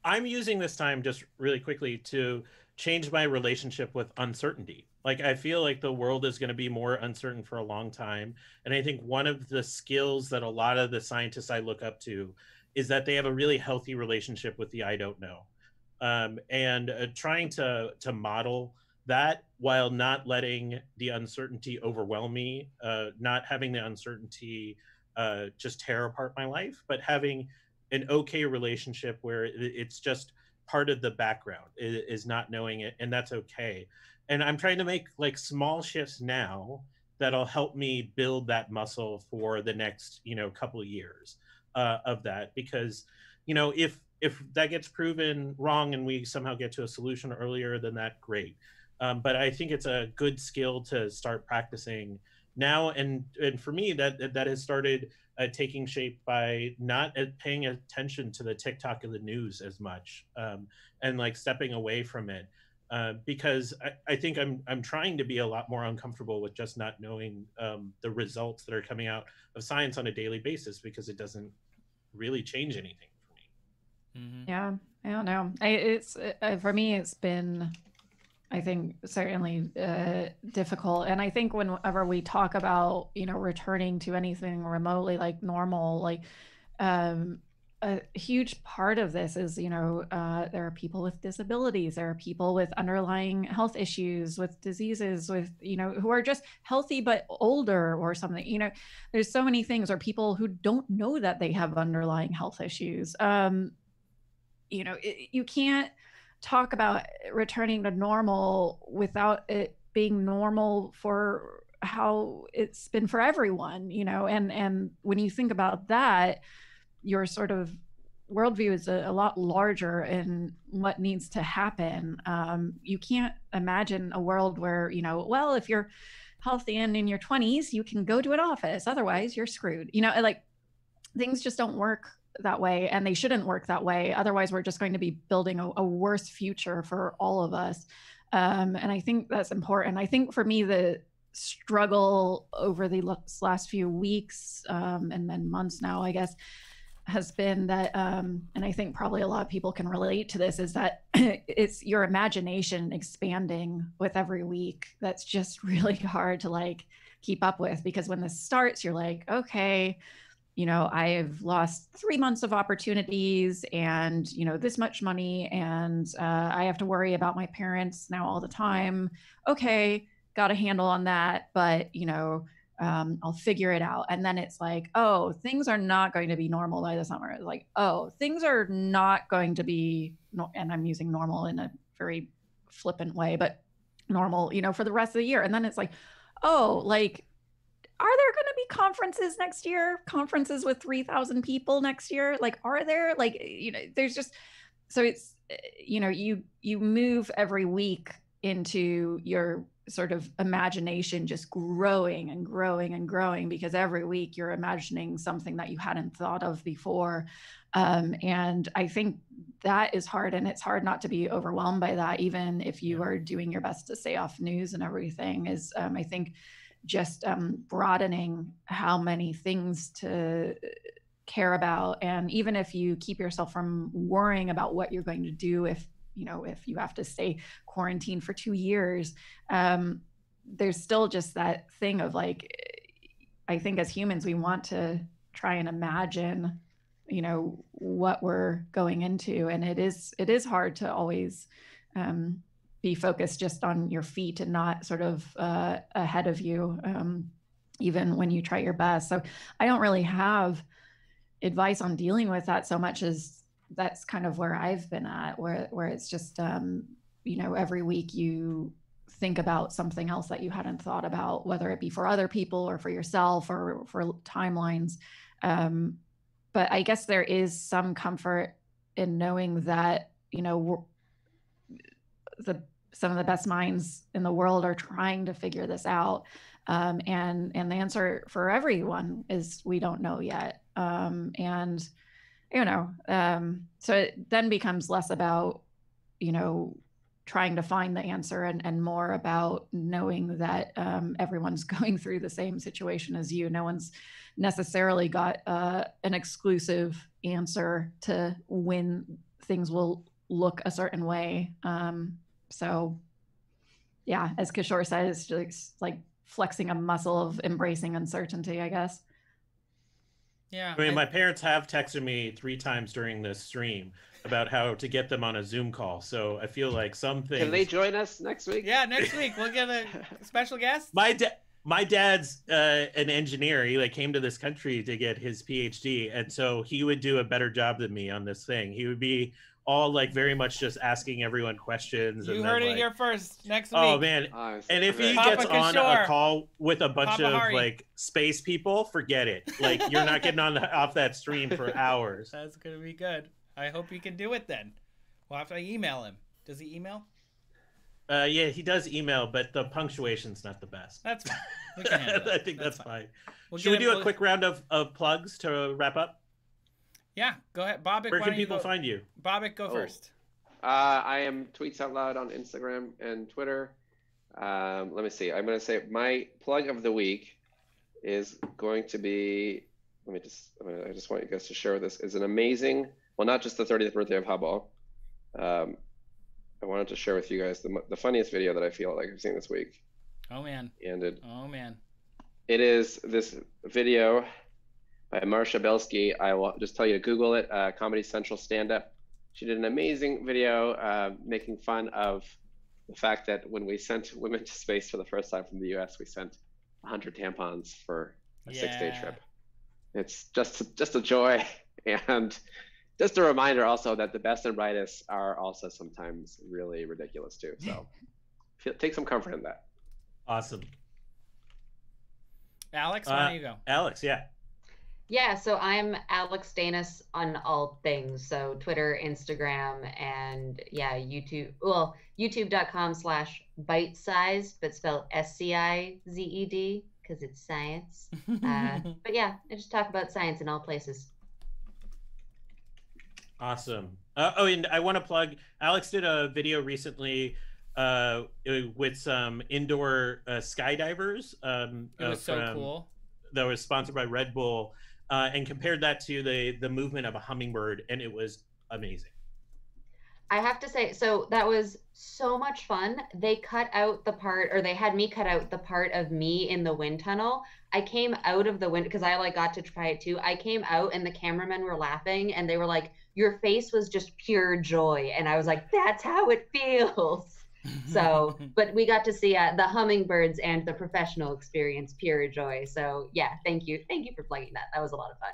[SPEAKER 2] I'm using this time just really quickly to change my relationship with uncertainty. Like, I feel like the world is going to be more uncertain for a long time. And I think one of the skills that a lot of the scientists I look up to is that they have a really healthy relationship with the I don't know. And trying to model that while not letting the uncertainty overwhelm me, not having the uncertainty just tear apart my life, but having an okay relationship where it's just part of the background is not knowing it, and that's okay. And I'm trying to make like small shifts now that'll help me build that muscle for the next, couple of years of that, because, if that gets proven wrong and we somehow get to a solution earlier, then that great. But I think it's a good skill to start practicing now. And for me, that has started taking shape by not paying attention to the TikTok of the news as much, and like stepping away from it, because I think I'm trying to be a lot more uncomfortable with just not knowing the results that are coming out of science on a daily basis, because it doesn't really change anything for me.
[SPEAKER 5] Mm-hmm. Yeah, I don't know. It's for me, it's been, I think, certainly difficult. And I think whenever we talk about, returning to anything remotely like normal, like a huge part of this is, there are people with disabilities, there are people with underlying health issues, with diseases, with, who are just healthy but older or something. There's so many things, or people who don't know that they have underlying health issues. You can't talk about returning to normal without it being normal for how it's been for everyone, and when you think about that, your sort of worldview is a lot larger in what needs to happen. You can't imagine a world where, well, if you're healthy and in your 20s, you can go to an office, otherwise you're screwed. Like, things just don't work that way, and they shouldn't work that way. Otherwise, we're just going to be building a worse future for all of us. And I think that's important. I think for me, the struggle over the last few weeks and then months now, I guess, has been that, and I think probably a lot of people can relate to this, is that it's your imagination expanding with every week. That's just really hard to like keep up with, because when this starts, you're like, okay, I've lost 3 months of opportunities and, this much money, and I have to worry about my parents now all the time. Okay, got a handle on that, but, I'll figure it out. And then it's like, oh, things are not going to be normal by the summer. It's like, oh, things are not going to be, and I'm using normal in a very flippant way, but normal, for the rest of the year. And then it's like, oh, like, are there going to be conferences next year? Conferences with 3,000 people next year? Like, are there, like, there's just, so it's, you move every week into your sort of imagination just growing and growing and growing, because every week you're imagining something that you hadn't thought of before. And I think that is hard, and it's hard not to be overwhelmed by that, even if you are doing your best to stay off news and everything. Is I think just broadening how many things to care about. And even if you keep yourself from worrying about what you're going to do if you have to stay quarantined for 2 years, there's still just that thing of like, I think as humans, we want to try and imagine, what we're going into. And it is hard to always be focused just on your feet and not sort of ahead of you, even when you try your best. So I don't really have advice on dealing with that so much as that's kind of where I've been at, where it's just, every week you think about something else that you hadn't thought about, whether it be for other people or for yourself or for timelines. But I guess there is some comfort in knowing that, some of the best minds in the world are trying to figure this out. And the answer for everyone is we don't know yet. And you know, so it then becomes less about, you know, trying to find the answer and more about knowing that everyone's going through the same situation as you. No one's necessarily got an exclusive answer to when things will look a certain way. So yeah, as Kishore said, it's just like flexing a muscle of embracing uncertainty, I guess.
[SPEAKER 3] Yeah.
[SPEAKER 2] I mean, my parents have texted me 3 times during this stream about how to get them on a Zoom call. So I feel like some things...
[SPEAKER 1] Can they join us next week?
[SPEAKER 3] Yeah, next week we'll get a special guest.
[SPEAKER 2] My dad's an engineer. He like came to this country to get his PhD, and so he would do a better job than me on this thing. He would be all like very much just asking everyone questions.
[SPEAKER 3] You
[SPEAKER 2] and
[SPEAKER 3] heard
[SPEAKER 2] then,
[SPEAKER 3] it
[SPEAKER 2] like,
[SPEAKER 3] here first. Next week.
[SPEAKER 2] Oh man! And if he gets on a call with a bunch of like space people, forget it. Like you're not getting on off that stream for hours.
[SPEAKER 3] That's gonna be good. I hope he can do it then. We'll have to email him. Does he email?
[SPEAKER 2] Yeah, he does email, but the punctuation's not the best.
[SPEAKER 3] That's fine. We can handle that.
[SPEAKER 2] I think that's fine.
[SPEAKER 3] Should
[SPEAKER 2] we do a quick round of plugs to wrap up?
[SPEAKER 3] Yeah, go ahead. BOBAK,
[SPEAKER 2] where can people find you?
[SPEAKER 3] BOBAK, go first.
[SPEAKER 1] I am Tweets Out Loud on Instagram and Twitter. Let me see. I'm going to say my plug of the week is going to be, I just want you guys to share this. It's an amazing, well, not just the 30th birthday of Hubble. I wanted to share with you guys the funniest video that I feel like I've seen this week.
[SPEAKER 3] Oh man.
[SPEAKER 1] And
[SPEAKER 3] oh man.
[SPEAKER 1] It is this video by Marsha Belsky. I will just tell you to Google it, Comedy Central stand-up. She did an amazing video making fun of the fact that when we sent women to space for the first time from the US, we sent 100 tampons for a 6-day trip. It's just a joy. And just a reminder also that the best and brightest are also sometimes really ridiculous too. So take some comfort in that.
[SPEAKER 2] Awesome.
[SPEAKER 3] Alex, why don't you go?
[SPEAKER 2] Alex, yeah.
[SPEAKER 6] Yeah, so I'm Alex Dainis on all things. So Twitter, Instagram, and yeah, YouTube. Well, youtube.com/bitesized, but spelled SCIZED because it's science. But yeah, I just talk about science in all places.
[SPEAKER 2] Awesome. Oh, and I want to plug, Alex did a video recently with some indoor skydivers.
[SPEAKER 3] It was so cool.
[SPEAKER 2] That was sponsored by Red Bull, and compared that to the movement of a hummingbird, and it was amazing.
[SPEAKER 6] I have to say, so that was so much fun. They cut out the part, or they had me cut out the part of me in the wind tunnel. I came out of the wind because I like got to try it too. I came out and the cameramen were laughing and they were like, your face was just pure joy. And I was like, that's how it feels. So, but we got to see the hummingbirds and the professional experience, pure joy. So yeah, thank you. Thank you for plugging that. That was a lot of fun.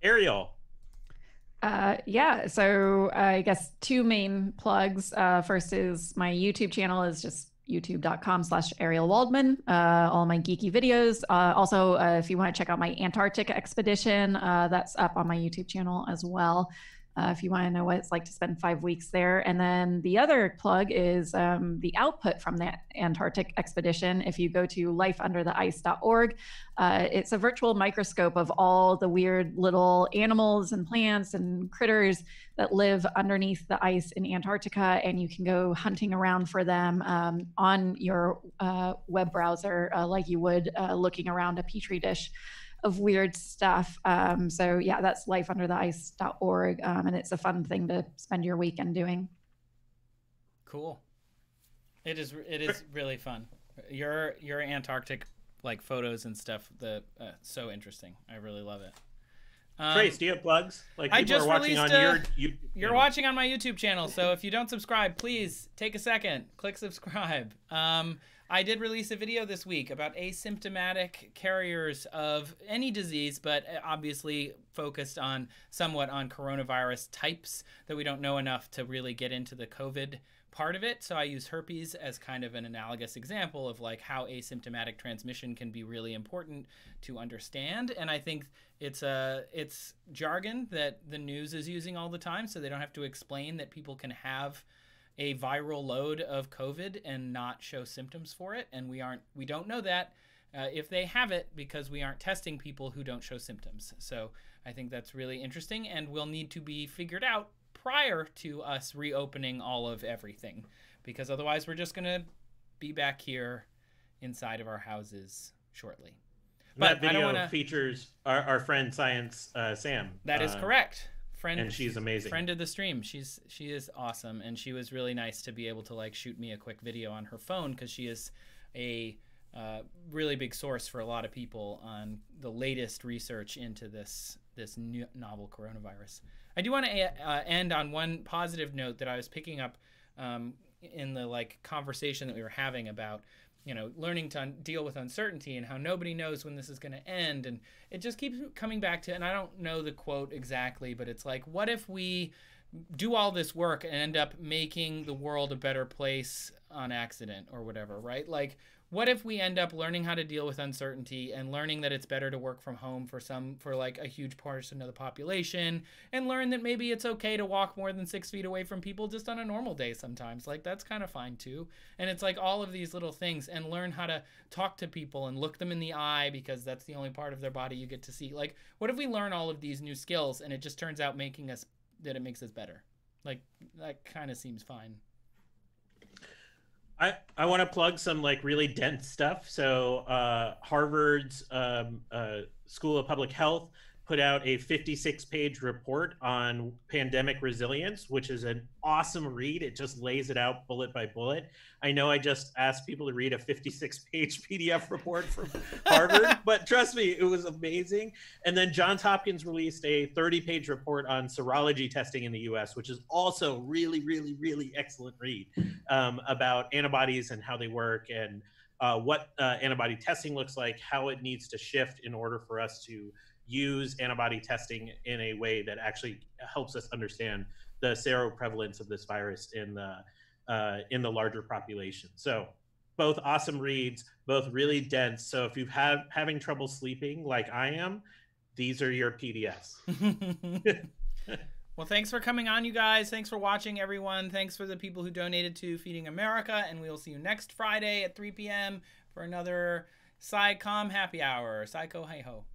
[SPEAKER 2] Ariel.
[SPEAKER 5] Yeah, so I guess 2 main plugs. First is my YouTube channel is just youtube.com/Ariel Waldman. All my geeky videos. Also, if you want to check out my Antarctic expedition, that's up on my YouTube channel as well. If you want to know what it's like to spend 5 weeks there. And then the other plug is the output from that Antarctic expedition. If you go to lifeundertheice.org, it's a virtual microscope of all the weird little animals and plants and critters that live underneath the ice in Antarctica. And you can go hunting around for them on your web browser like you would looking around a petri dish of weird stuff. So yeah, that's lifeundertheice.org. And it's a fun thing to spend your weekend doing.
[SPEAKER 3] Cool. It is really fun. Your Antarctic like photos and stuff, so interesting. I really love it.
[SPEAKER 2] Trace, do you have plugs? Like people
[SPEAKER 3] I just
[SPEAKER 2] are watching on your YouTube
[SPEAKER 3] You're watching on my YouTube channel, so if you don't subscribe, please take a second, click subscribe. I did release a video this week about asymptomatic carriers of any disease, but obviously focused on somewhat on coronavirus types that we don't know enough to really get into the COVID part of it. So I use herpes as kind of an analogous example of like how asymptomatic transmission can be really important to understand. And I think it's jargon that the news is using all the time, so they don't have to explain that people can have a viral load of COVID and not show symptoms for it. And we don't know that. if they have it, because we aren't testing people who don't show symptoms. So I think that's really interesting and will need to be figured out prior to us reopening all of everything, because otherwise we're just going to be back here inside of our houses shortly.
[SPEAKER 2] But that video features our friend Science Sam.
[SPEAKER 3] That is correct.
[SPEAKER 2] And she's amazing.
[SPEAKER 3] Friend of the stream. She is awesome, and she was really nice to be able to like shoot me a quick video on her phone, because she is a really big source for a lot of people on the latest research into this new novel coronavirus. I do want to end on one positive note that I was picking up in the like conversation that we were having about, you know, learning to deal with uncertainty and how nobody knows when this is going to end. And it just keeps coming back to, and I don't know the quote exactly, but it's like, what if we do all this work and end up making the world a better place on accident or whatever, right? Like, what if we end up learning how to deal with uncertainty and learning that it's better to work from home for like a huge portion of the population, and learn that maybe it's okay to walk more than 6 feet away from people just on a normal day sometimes. Like, that's kind of fine too. And it's like all of these little things, and learn how to talk to people and look them in the eye, because that's the only part of their body you get to see. Like, what if we learn all of these new skills and it just turns out that it makes us better? Like, that kind of seems fine.
[SPEAKER 2] I want to plug some like really dense stuff. So Harvard's School of Public Health put out a 56-page report on pandemic resilience, which is an awesome read. It just lays it out bullet by bullet. I know I just asked people to read a 56-page PDF report from Harvard, but trust me, it was amazing. And then Johns Hopkins released a 30-page report on serology testing in the US, which is also really, really, really excellent read about antibodies and how they work, and what antibody testing looks like, how it needs to shift in order for us to use antibody testing in a way that actually helps us understand the seroprevalence of this virus in the larger population. So both awesome reads, both really dense. So if you're having trouble sleeping like I am, these are your PDFs.
[SPEAKER 3] Well, thanks for coming on, you guys. Thanks for watching, everyone. Thanks for the people who donated to Feeding America, and we will see you next Friday at 3 p.m. for another SciComm happy hour. Psycho hey ho.